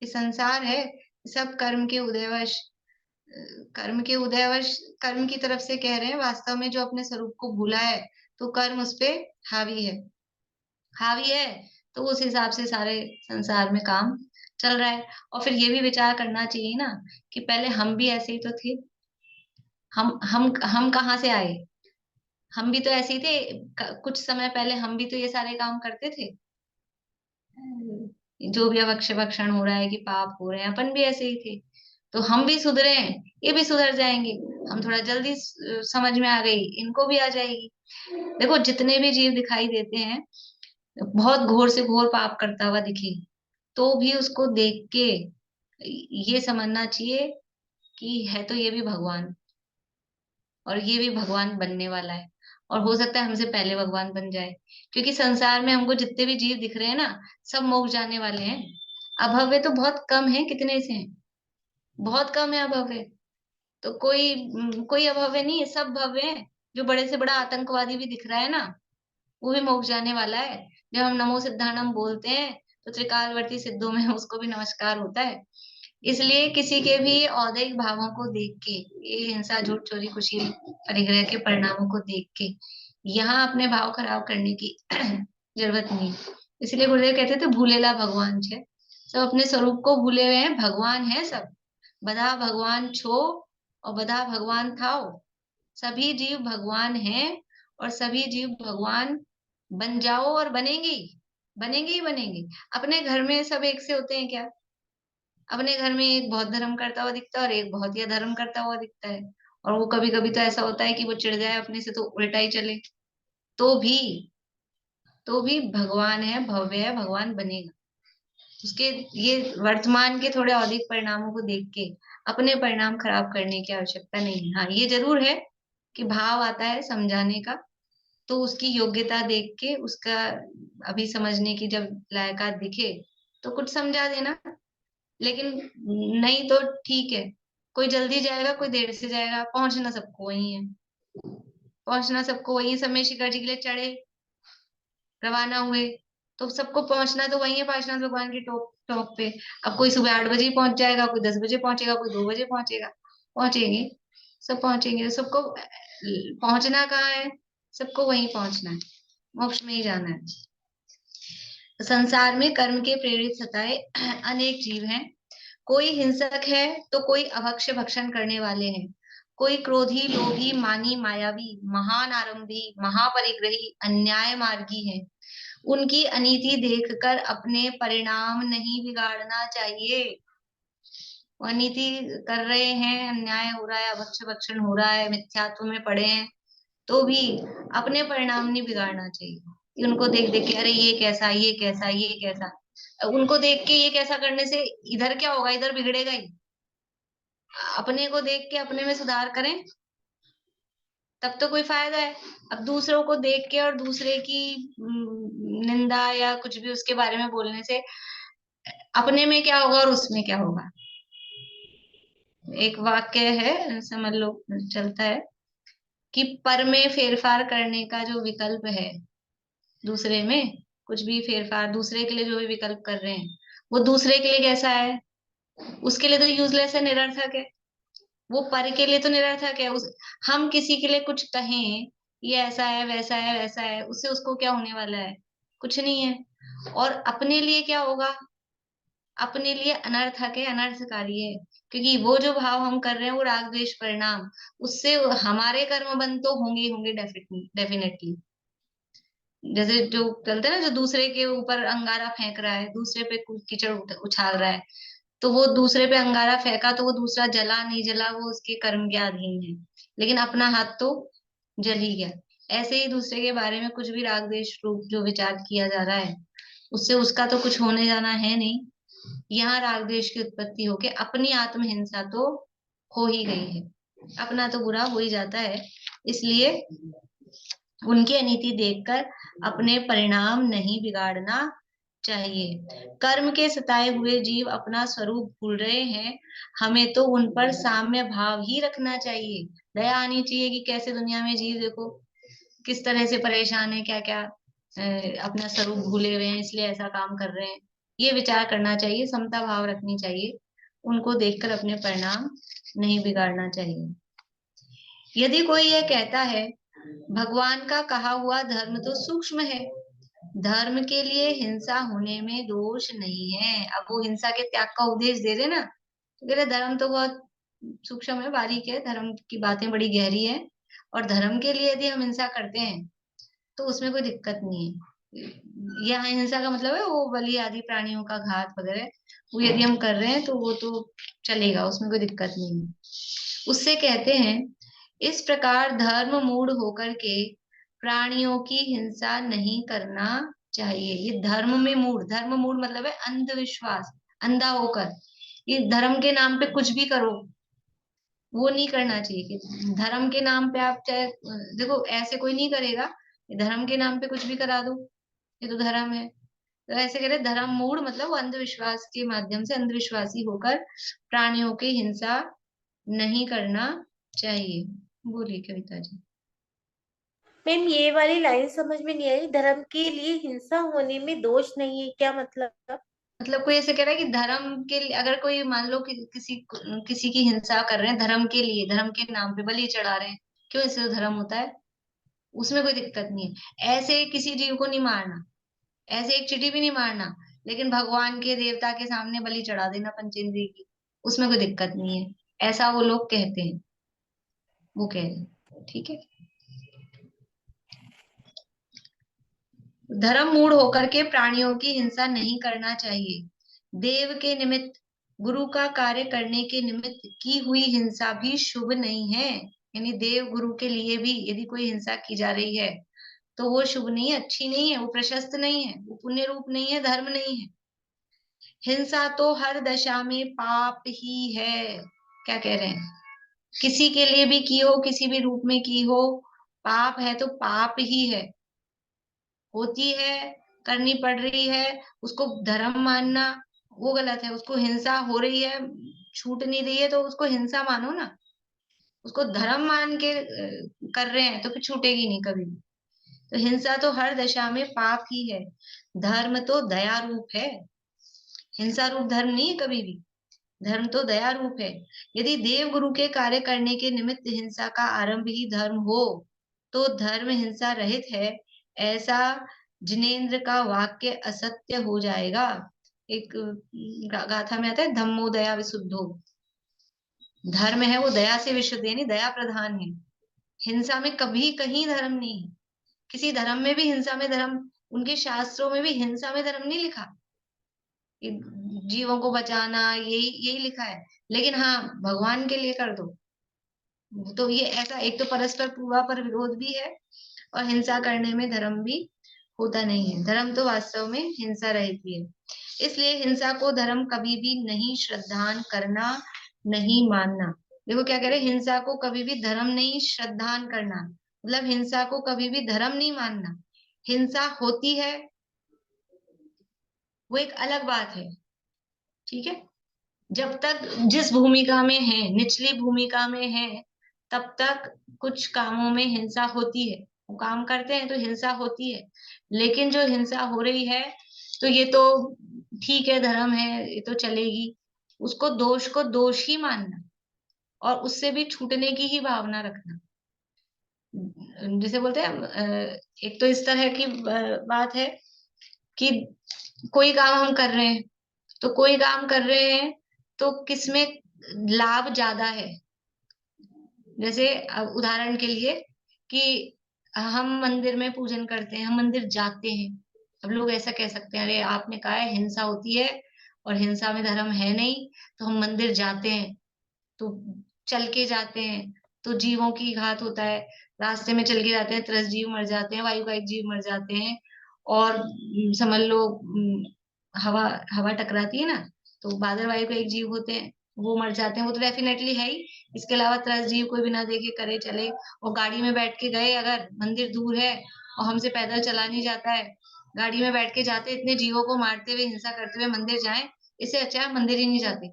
ये संसार है, सब कर्म के उदयवश कर्म की तरफ से कह रहे हैं। वास्तव में जो अपने स्वरूप को भूला है तो कर्म उस पे हावी है। तो उस हिसाब से सारे संसार में काम चल रहा है। और फिर ये भी विचार करना चाहिए ना कि पहले हम भी ऐसे ही तो थे। हम कहाँ से आए? हम भी तो ऐसे ही थे। कुछ समय पहले हम भी तो ये सारे काम करते थे। जो भी अभक्ष्य भक्षण हो रहा है कि पाप हो रहे हैं, अपन भी ऐसे ही थे। तो हम भी सुधरे हैं, ये भी सुधर जाएंगे। हम थोड़ा जल्दी समझ में आ गई, इनको भी आ जाएगी। देखो, जितने भी जीव दिखाई देते हैं, बहुत घोर से घोर पाप करता हुआ दिखे तो भी उसको देख के ये समझना चाहिए कि है तो ये भी भगवान, और ये भी भगवान बनने वाला है, और हो सकता है हमसे पहले भगवान बन जाए। क्योंकि संसार में हमको जितने भी जीव दिख रहे हैं ना, सब मोक्ष जाने वाले हैं। अभव्य तो बहुत कम है, कितने से हैं? बहुत कम है अभव्य। तो कोई अभव्य नहीं है, सब भव्य है। जो बड़े से बड़ा आतंकवादी भी दिख रहा है ना, वो भी मोक्ष जाने वाला है। जब हम नमो सिद्धानम बोलते हैं तो त्रिकालवर्ती सिद्धों में उसको भी नमस्कार होता है। इसलिए किसी के भी औदैहिक भावों को देख के, ये हिंसा झूठ चोरी कुशील परिग्रह के परिणामों को देख के यहाँ अपने भाव खराब करने की जरूरत नहीं। इसलिए गुरुदेव कहते थे भूलेला भगवान छे। सब अपने स्वरूप को भूले हुए हैं। भगवान है सब, बधा भगवान छो और बधा भगवान थाओ। सभी जीव भगवान हैं और सभी जीव भगवान बन जाओ, और बनेंगे ही बनेंगे। अपने घर में सब एक से होते हैं क्या? अपने घर में एक बहुत धर्म करता हुआ दिखता है और एक बहुत ही अधर्म करता हुआ दिखता है। और वो कभी कभी तो ऐसा होता है कि वो चिढ़ जाए अपने से तो उल्टा ही चले। तो भी भगवान है, भव्य है, भगवान बनेगा। उसके ये वर्तमान के थोड़े अधिक परिणामों को देख के अपने परिणाम खराब करने की आवश्यकता नहीं है। हाँ, ये जरूर है कि भाव आता है समझाने का तो उसकी योग्यता देख के उसका अभी समझने की जब लायकात दिखे तो कुछ समझा देना, लेकिन नहीं तो ठीक है। कोई जल्दी जाएगा, कोई देर से जाएगा, पहुंचना सबको वही है। पहुंचना सबको वही है। समय शिखर जी के लिए चढ़े, रवाना हुए, तो सबको पहुंचना तो वही है, पार्श्वनाथ भगवान के टॉप टॉप पे। अब कोई सुबह 8 बजे ही पहुंच जाएगा, कोई 10 बजे पहुंचेगा, कोई 2 बजे पहुंचेगा, पहुंचेंगे, सब पहुंचेंगे। तो सबको पहुंचना कहाँ है? सबको वहीं पहुंचना है, मोक्ष में ही जाना है। संसार में कर्म के प्रेरित सताए अनेक जीव हैं। कोई हिंसक है तो कोई अभक्ष्य भक्षण करने वाले हैं, कोई क्रोधी, लोभी, मानी, मायावी, महान आरंभी, महापरिग्रही, अन्याय मार्गी है। उनकी अनीति देखकर अपने परिणाम नहीं बिगाड़ना चाहिए। वो अनीति कर रहे हैं, अन्याय हो रहा है, अभक्ष्य भक्षण हो रहा है, मिथ्यात्व में पड़े हैं, तो भी अपने परिणाम नहीं बिगाड़ना चाहिए कि उनको देख देख के अरे ये कैसा, ये कैसा, ये कैसा। उनको देख के ये कैसा करने से इधर क्या होगा? इधर बिगड़ेगा ही। अपने को देख के अपने में सुधार करें, तब तो कोई फायदा है। अब दूसरों को देख के और दूसरे की निंदा या कुछ भी उसके बारे में बोलने से अपने में क्या होगा और उसमें क्या होगा? एक वाक्य है, समझ लो, चलता है कि पर में फेरफार करने का जो विकल्प है, दूसरे में कुछ भी फेरफार, दूसरे के लिए जो भी विकल्प कर रहे हैं, वो दूसरे के लिए कैसा है? उसके लिए तो यूजलेस है, निरर्थक है। वो पर के लिए तो निरर्थक है। हम किसी के लिए कुछ कहें, ये ऐसा है, वैसा है, वैसा है, उससे उसको क्या होने वाला है? कुछ नहीं है। और अपने लिए क्या होगा? अपने लिए अनर्थक है, अनर्थकारी है, क्योंकि वो जो भाव हम कर रहे हैं वो राग द्वेष परिणाम, उससे हमारे कर्म बंद तो होंगे ही होंगे, डेफिनेटली। जैसे जो चलते हैं ना, जो दूसरे के ऊपर अंगारा फेंक रहा है, दूसरे पे कीचड़ उछाल रहा है, तो वो दूसरे पे अंगारा फेंका तो वो दूसरा जला नहीं जला वो उसके कर्म के अधीन है, लेकिन अपना हाथ तो जल ही गया। ऐसे ही दूसरे के बारे में कुछ भी राग द्वेष रूप जो विचार किया जा रहा है, उससे उसका तो कुछ होने जाना है नहीं। यहाँ राग द्वेष की उत्पत्ति होके अपनी आत्महिंसा तो हो ही गई है, अपना तो बुरा हो ही जाता है। इसलिए उनकी अनीति देखकर अपने परिणाम नहीं बिगाड़ना चाहिए। कर्म के सताए हुए जीव अपना स्वरूप भूल रहे हैं, हमें तो उन पर साम्य भाव ही रखना चाहिए। दया आनी चाहिए कि कैसे दुनिया में जीव देखो किस तरह से परेशान है, क्या क्या अपना स्वरूप भूले हुए हैं, इसलिए ऐसा काम कर रहे हैं। ये विचार करना चाहिए, समता भाव रखनी चाहिए, उनको देखकर अपने परिणाम नहीं बिगाड़ना चाहिए। यदि कोई यह कहता है भगवान का कहा हुआ धर्म तो सूक्ष्म है, धर्म के लिए हिंसा होने में दोष नहीं है। अब वो हिंसा के त्याग का उपदेश दे रहे ना, तो कह रहे धर्म तो बहुत सूक्ष्म है, बारीक है, धर्म की बातें बड़ी गहरी है, और धर्म के लिए यदि हम हिंसा करते हैं तो उसमें कोई दिक्कत नहीं है। यहाँ हिंसा का मतलब है वो बलि आदि प्राणियों का घात वगैरह, वो यदि हम कर रहे हैं तो वो तो चलेगा, उसमें कोई दिक्कत नहीं है। उससे कहते हैं इस प्रकार धर्म मूढ़ होकर के प्राणियों की हिंसा नहीं करना चाहिए। ये धर्म में मूढ़, धर्म मूढ़ मतलब है अंधविश्वास, अंधा होकर, ये धर्म के नाम पे कुछ भी करो, वो नहीं करना चाहिए। कि धर्म के नाम पे आप चाहे देखो ऐसे कोई नहीं करेगा, धर्म के नाम पे कुछ भी करा दो, ये तो धर्म है। तो ऐसे कह रहे धर्म मूढ़ मतलब वो अंधविश्वास के माध्यम से अंधविश्वासी होकर प्राणियों की हिंसा नहीं करना चाहिए। बोलिए कविता जी। मैम ये वाली लाइन समझ में नहीं आई, धर्म के लिए हिंसा होने में दोष नहीं है, क्या मतलब? मतलब कोई ऐसे कह रहा है कि धर्म के लिए अगर कोई मान लो कि किसी की हिंसा कर रहे हैं धर्म के लिए, धर्म के नाम पे बलि चढ़ा रहे हैं, क्यों? इससे तो धर्म होता है, उसमें कोई दिक्कत नहीं है। ऐसे किसी जीव को नहीं मारना, ऐसे एक चींटी भी नहीं मारना, लेकिन भगवान के देवता के सामने बलि चढ़ा देना पंचेंद्रिय की, उसमें कोई दिक्कत नहीं है, ऐसा वो लोग कहते हैं, वो कह रहे हैं। ठीक है, धर्म मूढ़ होकर के प्राणियों की हिंसा नहीं करना चाहिए। देव के निमित्त, गुरु का कार्य करने के निमित्त की हुई हिंसा भी शुभ नहीं है। यानी देव गुरु के लिए भी यदि कोई हिंसा की जा रही है तो वो शुभ नहीं है, अच्छी नहीं है, वो प्रशस्त नहीं है, वो पुण्य रूप नहीं है, धर्म नहीं है। हिंसा तो हर दशा में पाप ही है। क्या कह रहे हैं? किसी के लिए भी की हो, किसी भी रूप में की हो, पाप है तो पाप ही है, होती है, करनी पड़ रही है, उसको धर्म मानना वो गलत है। उसको हिंसा हो रही है, छूट नहीं रही है, तो उसको हिंसा मानो ना। उसको धर्म मान के कर रहे हैं तो फिर छूटेगी नहीं कभी भी। तो हिंसा तो हर दशा में पाप ही है। धर्म तो दया रूप है, हिंसा रूप धर्म नहीं है कभी भी। धर्म तो दया रूप है। यदि देव गुरु के कार्य करने के निमित्त हिंसा का आरंभ ही धर्म हो तो धर्म हिंसा रहित है, ऐसा जिनेन्द्र का वाक्य असत्य हो जाएगा। एक गाथा में आता है, धम्मो दया विशुद्धो। धर्म है वो दया से विशुद्ध, यानी दया प्रधान है। हिंसा में कभी कहीं धर्म नहीं है, किसी धर्म में भी हिंसा में धर्म, उनके शास्त्रों में भी हिंसा में धर्म नहीं लिखा। जीवों को बचाना यही यही लिखा है, लेकिन हाँ भगवान के लिए कर दो। तो ये ऐसा, एक तो परस्पर पूर्वापर विरोध भी है और हिंसा करने में धर्म भी होता नहीं है। धर्म तो वास्तव में हिंसा रहित ही है। इसलिए हिंसा को धर्म कभी भी नहीं श्रद्धान करना, नहीं मानना। देखो क्या कह रहे हैं, हिंसा को कभी भी धर्म नहीं श्रद्धान करना, मतलब हिंसा को कभी भी धर्म नहीं मानना। हिंसा होती है वो एक अलग बात है, ठीक है। जब तक जिस भूमिका में है, निचली भूमिका में है, तब तक कुछ कामों में हिंसा होती है। वो काम करते हैं तो हिंसा होती है, लेकिन जो हिंसा हो रही है तो ये तो ठीक है, धर्म है, ये तो चलेगी। उसको दोष को दोष ही मानना और उससे भी छूटने की ही भावना रखना। जिसे बोलते हैं, एक तो इस तरह की बात है कि कोई काम हम कर रहे हैं, तो कोई काम कर रहे हैं तो किसमें लाभ ज्यादा है। जैसे उदाहरण के लिए कि हम मंदिर में पूजन करते हैं, हम मंदिर जाते हैं। अब लोग ऐसा कह सकते हैं, अरे आपने कहा है हिंसा होती है और हिंसा में धर्म है नहीं, तो हम मंदिर जाते हैं, तो चल के जाते हैं तो जीवों की घात होता है। रास्ते में चल के जाते हैं, 30 जीव मर जाते हैं, वायु का एक जीव मर जाते हैं। और समझ लो हवा हवा टकराती है ना, तो बादल वायु के एक जीव होते हैं, वो मर जाते हैं, वो तो डेफिनेटली है ही। इसके अलावा 30 जीव कोई बिना देखे करे चले, और गाड़ी में बैठ के गए, अगर मंदिर दूर है और हमसे पैदल चला नहीं जाता है, गाड़ी में बैठ के जाते, इतने जीवों को मारते हुए हिंसा करते हुए मंदिर जाएं, इससे अच्छा है मंदिर ही नहीं जाते।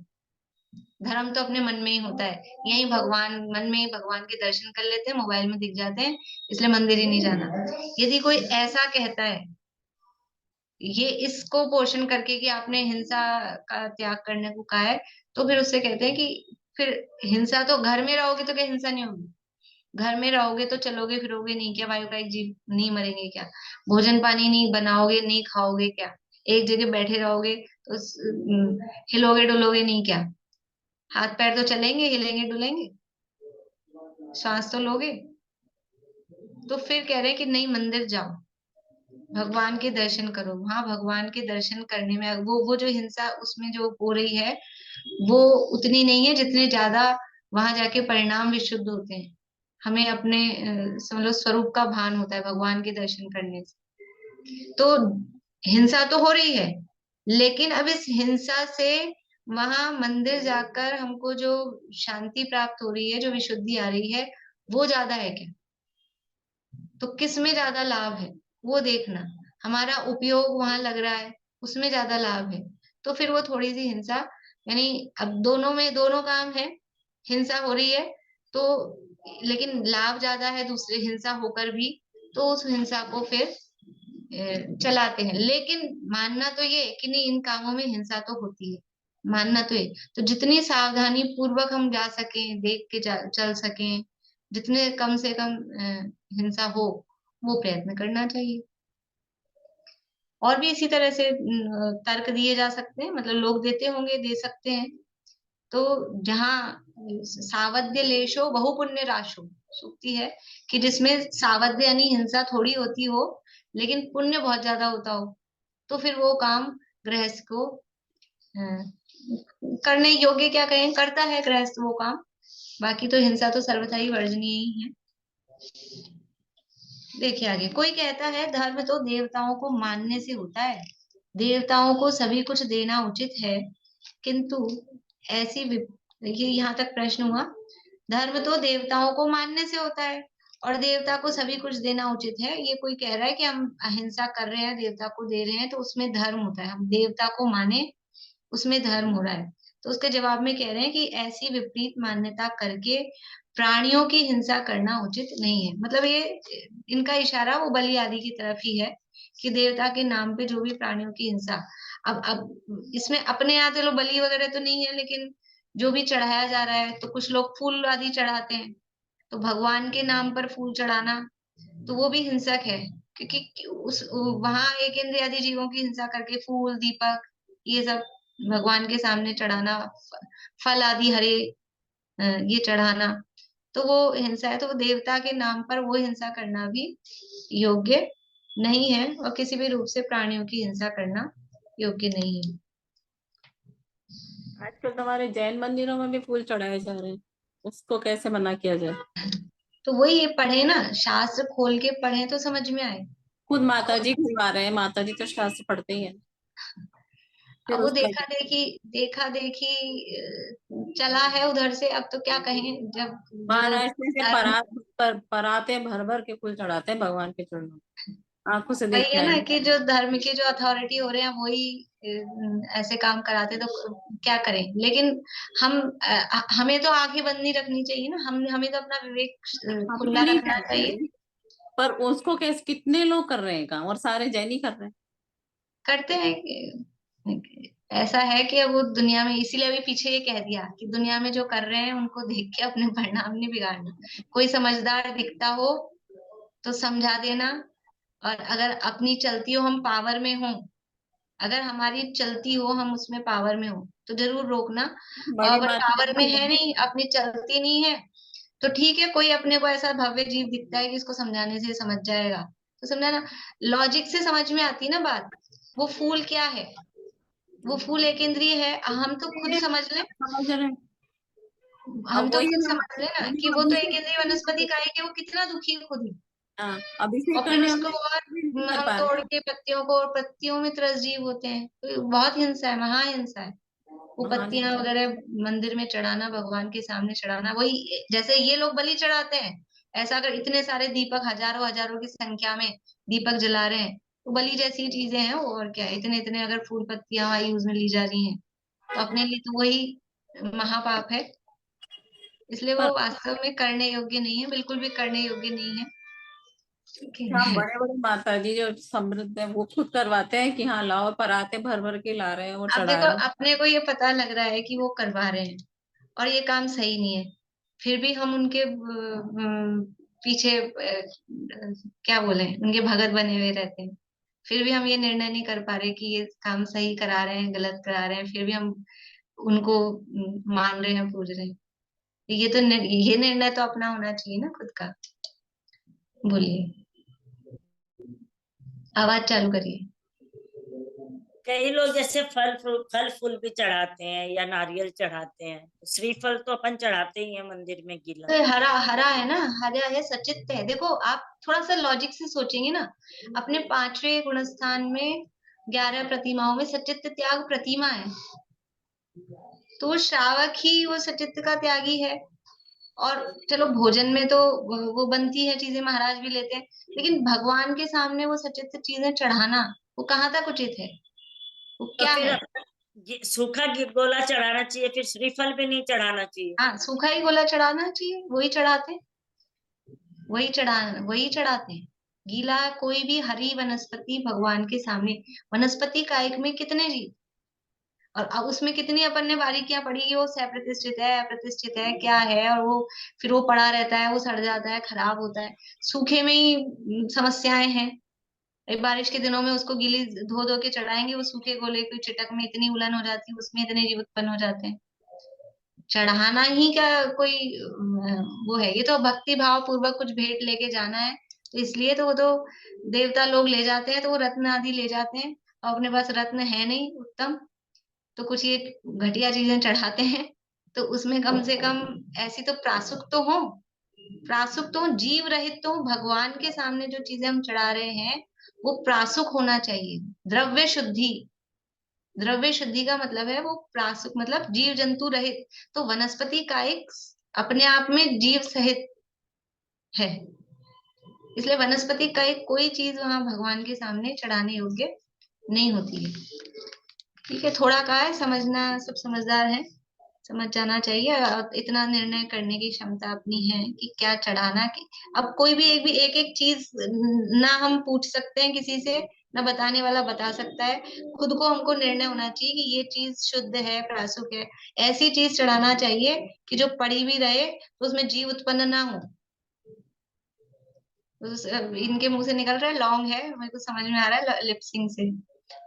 धर्म तो अपने मन में ही होता है, यही भगवान, मन में ही भगवान के दर्शन कर लेते हैं, मोबाइल में दिख जाते हैं, इसलिए मंदिर ही नहीं जाना। यदि कोई ऐसा कहता है, ये इसको पोषण करके कि आपने हिंसा का त्याग करने को कहा है, तो फिर उससे कहते हैं कि फिर हिंसा तो घर में रहोगे तो क्या हिंसा नहीं होगी? घर में रहोगे तो चलोगे फिरोगे नहीं क्या? वायु का एक जीव नहीं मरेंगे क्या? भोजन पानी नहीं बनाओगे, नहीं खाओगे क्या? एक जगह बैठे रहोगे तो हिलोगे डुलोगे नहीं क्या? हाथ पैर तो चलेंगे, हिलेंगे डुलेंगे, श्वास तो लोगे। तो फिर कह रहे हैं कि नहीं, मंदिर जाओ, भगवान के दर्शन करो। हाँ, भगवान के दर्शन करने में वो जो हिंसा उसमें जो हो रही है वो उतनी नहीं है जितने ज्यादा वहां जाके परिणाम विशुद्ध होते हैं। हमें अपने समझ लो स्वरूप का भान होता है भगवान के दर्शन करने से। तो हिंसा तो हो रही है, लेकिन अब इस हिंसा से वहां मंदिर जाकर हमको जो शांति प्राप्त हो रही है, जो विशुद्धि आ रही है, वो ज्यादा है क्या? तो किस में ज्यादा लाभ है वो देखना। हमारा उपयोग वहां लग रहा है, उसमें ज्यादा लाभ है, तो फिर वो थोड़ी सी हिंसा, यानी अब दोनों में दोनों काम है, हिंसा हो रही है तो, लेकिन लाभ ज्यादा है दूसरे हिंसा होकर भी, तो उस हिंसा को फिर चलाते हैं। लेकिन मानना तो ये कि नहीं, इन कामों में हिंसा तो होती है, मानना तो ये। तो जितनी सावधानी पूर्वक हम जा सकें, देख के चल सकें, जितने कम से कम हिंसा हो, वो प्रयत्न करना चाहिए। और भी इसी तरह से तर्क दिए जा सकते हैं, मतलब लोग देते होंगे, दे सकते हैं। तो जहाँ सावध्य लेशो बहु पुण्य राशो सूक्ति है, कि जिसमें सावध्य यानी हिंसा थोड़ी होती हो लेकिन पुण्य बहुत ज्यादा होता हो, तो फिर वो काम गृहस्थ को करने योग्य, क्या कहें, करता है गृहस्थ वो काम। बाकी तो हिंसा तो सर्वथा ही वर्जनीय ही है। देखिए आगे, कोई कहता है धर्म तो देवताओं को मानने से होता है, देवताओं को सभी कुछ देना उचित है, किंतु ऐसी देखिए यहाँ तक प्रश्न हुआ, धर्म तो देवताओं को मानने से होता है और देवता को सभी कुछ देना उचित है। ये कोई कह रहा है कि हम अहिंसा कर रहे हैं, देवता को दे रहे हैं, तो उसमें धर्म होता है, हम देवता को माने उसमें धर्म हो रहा है। तो उसके जवाब में कह रहे हैं कि ऐसी विपरीत मान्यता करके प्राणियों की हिंसा करना उचित नहीं है। मतलब ये इनका इशारा वो बलि आदि की तरफ ही है कि देवता के नाम पे जो भी प्राणियों की हिंसा। अब इसमें अपने यहाँ चलो बलि वगैरह तो नहीं है, लेकिन जो भी चढ़ाया जा रहा है, तो कुछ लोग फूल आदि चढ़ाते हैं, तो भगवान के नाम पर फूल चढ़ाना तो वो भी हिंसक है, क्योंकि उस वहां एक इंद्रिय आदि जीवों की हिंसा करके फूल दीपक ये सब भगवान के सामने चढ़ाना, फल आदि हरे ये चढ़ाना, तो वो हिंसा है। तो वो देवता के नाम पर वो हिंसा करना भी योग्य नहीं है, और किसी भी रूप से प्राणियों की हिंसा करना योग्य नहीं है। आजकल तो हमारे जैन मंदिरों में भी फूल चढ़ाए जा रहे हैं, उसको कैसे मना किया जाए? तो वही ये पढ़े ना, शास्त्र खोल के पढ़े तो समझ में आए। खुद माता जी खुलवा रहे हैं, माता जी तो शास्त्र पढ़ते ही है। फिर अब वो उसमें देखा देखी चला है उधर से, अब तो क्या कहें, जब जो महाराष्ट्र से धर्म पराते भर भर के फूल चढ़ाते हैं भगवान के चरणों में, आंखों से देख वही के है आए ना हैं। कि जो धर्म की जो अथॉरिटी हो रहे हैं वही ऐसे काम कराते, तो क्या करें। लेकिन हम हमें तो आंखें बंद नहीं रखनी चाहिए ना, हमें तो अपना विवेक हम खुला ये नहीं रखना कहते चाहिए। हैं, पर उसको कैसे कितने लोग कर रहे हैं काम, और सारे जैन ही कर रहे हैं। करते हैं ऐसा है कि अब वो दुनिया में, इसीलिए अभी पीछे ये कह दिया कि दुनिया में जो कर रहे हैं उनको देख के अपने परिणाम नहीं बिगाड़ना। कोई समझदार दिखता हो तो समझा देना, और अगर अपनी चलती हो, हम पावर में हो, अगर हमारी चलती हो, हम उसमें पावर में हो, तो जरूर रोकना। और बड़ी अगर माता पावर में जी है नहीं, अपनी चलती नहीं है, तो ठीक है, कोई अपने को ऐसा भव्य जीव दिखता है कि इसको समझाने से समझ जाएगा, तो समझाना। लॉजिक से समझ में आती ना बात। वो फूल क्या है, वो फूल एक इंद्रिय है, हम तो खुद समझ लें, समझ रहे हैं। हम अब तो वही खुद ना, समझ लें ना अभी कि तो वो तो एक अभिषेक इंद्रिय वनस्पति का है, कि वो कितना दुखी है खुद ही, हाँ, अभिषेक और फिर करने उसको वाले और भी नहीं कर हम पा तोड़ रहे। के पत्तियों को, और पत्तियों में त्रस जीव होते हैं, तो बहुत हिंसा है, महाहिंसा है। वो महान पत्तियां वगैरह मंदिर में चढ़ाना, भगवान के सामने चढ़ाना, वही जैसे ये लोग बलि चढ़ाते हैं, ऐसा अगर इतने सारे दीपक हजारों हजारों की संख्या में दीपक जला रहे हैं, तो बलि जैसी चीजें हैं वो, और क्या है। इतने इतने अगर फूल पत्तियां यूज में ली जा रही हैं, तो अपने लिए तो वही महापाप है। इसलिए वो पर वास्तव में करने योग्य नहीं है, बिल्कुल भी करने योग्य नहीं है। ठीक हाँ, है। बड़े बड़े माता जी जो समृद्ध है वो खुद करवाते हैं कि हाँ लाओ, पराते भर भर के ला रहे हैं और अब चढ़ा देखो, रहे हैं। अपने को ये पता लग रहा है कि वो करवा रहे हैं और ये काम सही नहीं है, फिर भी हम उनके पीछे क्या बोले, उनके भगत बने हुए रहते हैं। फिर भी हम ये निर्णय नहीं कर पा रहे कि ये काम सही करा रहे हैं गलत करा रहे हैं, फिर भी हम उनको मान रहे हैं, पूज रहे हैं। ये तो ये निर्णय तो अपना होना चाहिए ना खुद का। बोलिए, आवाज चालू करिए। कई लोग जैसे फल फूल भी चढ़ाते हैं या नारियल चढ़ाते हैं, श्रीफल तो अपन चढ़ाते ही हैं मंदिर में गीला। तो हरा हरा है ना, हरा है, सचित्त है। देखो आप थोड़ा सा लॉजिक से सोचेंगे ना, अपने 5वें गुणस्थान में 11 प्रतिमाओं में सचित्त त्याग प्रतिमा है, तो श्रावक ही वो सचित्त का त्यागी है। और चलो भोजन में तो वो बनती है चीजें, महाराज भी लेते हैं, लेकिन भगवान के सामने वो सचित्त चीजें चढ़ाना, वो कहाँ तक उचित है, वो तो क्या फिर है। सूखा गोला चढ़ाना चाहिए, फिर श्रीफल भी नहीं चढ़ाना चाहिए। हाँ, सूखा ही गोला चढ़ाना चाहिए, वही चढ़ाते, वही चढ़ाते हैं। गीला कोई भी हरी वनस्पति भगवान के सामने, वनस्पति कायिक में कितने जीव, और अब उसमें कितनी अपन ने बारीकियां पढ़ी कि वो सप्रतिष्ठित है, अप्रतिष्ठित है, क्या है, और वो फिर वो पड़ा रहता है, वो सड़ जाता है, खराब होता है। सूखे में ही समस्याएं हैं। बारिश के दिनों में उसको गीली धो धो के चढ़ाएंगे, वो सूखे गोले की चिटक में इतनी उलन हो जाती है, उसमें इतने जीव उत्पन्न हो जाते हैं। चढ़ाना ही क्या कोई वो है, ये तो भक्ति भाव पूर्वक कुछ भेंट लेके जाना है, तो इसलिए तो वो तो देवता लोग ले जाते हैं, तो वो रत्न आदि ले जाते हैं, और अपने पास रत्न है नहीं उत्तम, तो कुछ ये घटिया चीजें चढ़ाते हैं। तो उसमें कम से कम ऐसी तो प्रासुक तो हो, प्रासुक तो जीव रहित तो भगवान के सामने जो चीजें हम चढ़ा रहे हैं वो प्रासुक होना चाहिए। द्रव्य शुद्धि, द्रव्य शुद्धि का मतलब है वो प्रासुक, मतलब जीव जंतु रहित। तो वनस्पति का एक अपने आप में जीव सहित है, इसलिए वनस्पति का कोई चीज वहां भगवान के सामने चढ़ाने योग्य नहीं होती है। ठीक है, थोड़ा का है समझना, सब समझदार हैं, समझ जाना चाहिए। और इतना निर्णय करने की क्षमता अपनी है कि क्या चढ़ाना की। अब कोई भी एक एक चीज ना हम पूछ सकते हैं किसी से, ना बताने वाला बता सकता है। खुद को हमको निर्णय होना चाहिए कि ये चीज शुद्ध है, प्रासुक है। ऐसी चीज चढ़ाना चाहिए कि जो पड़ी भी रहे तो उसमें जीव उत्पन्न ना हो। इनके मुंह से निकल रहा है लौंग है, मेरे को समझ में आ रहा है लिपसिंग से,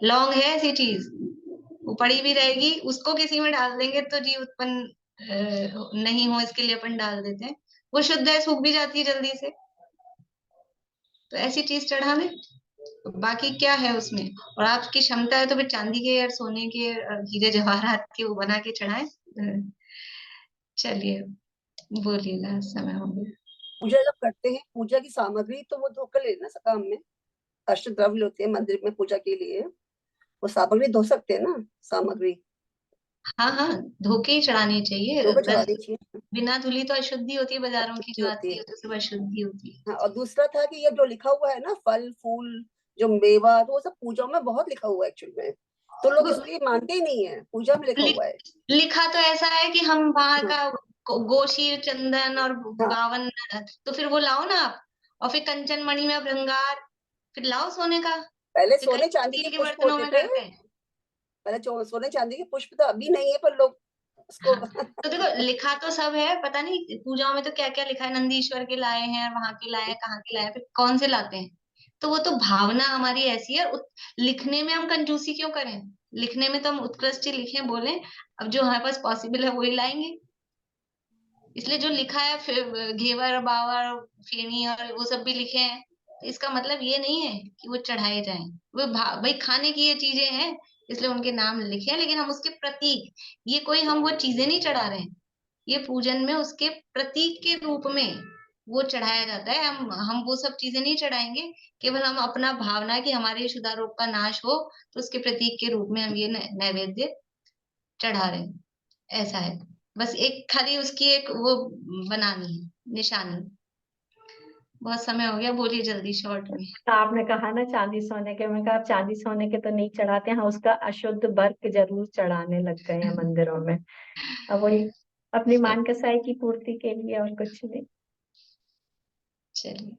लौंग है ऐसी चीज, वो पड़ी भी रहेगी, उसको किसी में डाल देंगे तो जीव उत्पन्न नहीं हो, इसके लिए अपन डाल देते हैं। वो शुद्ध है, सूख भी जाती है जल्दी से, तो ऐसी चीज चढ़ा दें। बाकी क्या है उसमें, और आपकी क्षमता है तो फिर चांदी के और सोने के और हीरे जवाहरात के वो बना के चढ़ाएं। चलिए बोलिएगा, समय हो गया। पूजा जब करते हैं, पूजा की सामग्री तो वो धोकर लेना काम में, अष्टद्रव्य होते हैं मंदिर में पूजा के लिए, वो सामग्री धो सकते हैं ना सामग्री। हाँ हाँ, धो के ही चढ़ानी चाहिए। धोकर चढ़ानी चाहिए। बिना धुली तो अशुद्धि होती है, बाजारों की जो होती आती है तो सब अशुद्धि होती है। हाँ, और दूसरा था कि ये जो लिखा हुआ है ना फल फूल जो मेवा, तो वो सब पूजा में बहुत लिखा हुआ है एक्चुअल में, तो लोग इसलिए मानते ही नहीं है, पूजा में लिखा हुआ है। लिखा तो ऐसा है कि हम वहां का गोशीर चंदन और 52, तो फिर वो लाओ ना आप, और फिर कंचन मणि में भृंगार, फिर लाओ सोने का। पहले सोने चांदी के पुष्प बर्तनों होते में थे, करते हैं। पहले सोने चांदी के पुष्प तो अभी नहीं है, पर लोग उसको तो देखो लिखा तो सब है, पता नहीं पूजाओं में तो क्या क्या लिखा है, नंदीश्वर के लाए हैं, वहां के लाए हैं, कहाँ के लाए हैं, फिर कौन से लाते हैं। तो वो तो भावना हमारी ऐसी है। लिखने में हम कंजूसी क्यों करें, लिखने में तो हम उत्कृष्ट ही लिखें, बोले। अब जो हमारे पास पॉसिबल है वही लाएंगे। इसलिए जो लिखा है फिर घेवर बावर फेनी और वो सब भी लिखे हैं, तो इसका मतलब ये नहीं है कि वो चढ़ाए जाएं। वो भाई खाने की ये चीजें हैं, इसलिए उनके नाम लिखे हैं, लेकिन हम उसके प्रतीक, ये कोई हम वो चीजें नहीं चढ़ा रहे हैं, ये पूजन में उसके प्रतीक के रूप में वो चढ़ाया जाता है। हम वो सब चीजें नहीं चढ़ाएंगे, केवल हम अपना भावना कि हमारे क्षुधा रोग का नाश हो, तो उसके प्रतीक के रूप में हम ये नैवेद्य चढ़ा रहे हैं। ऐसा है, बस एक खाली उसकी एक वो बनानी है निशानी। बहुत समय हो गया, बोलिए जल्दी शॉर्ट में। आपने कहा ना चांदी सोने के, मैं कहा आप चांदी सोने के तो नहीं चढ़ाते हैं, उसका अशुद्ध वर्क जरूर चढ़ाने लग गए हैं मंदिरों में। अब वही अपनी मान कसाई की पूर्ति के लिए, और कुछ नहीं। चलिए।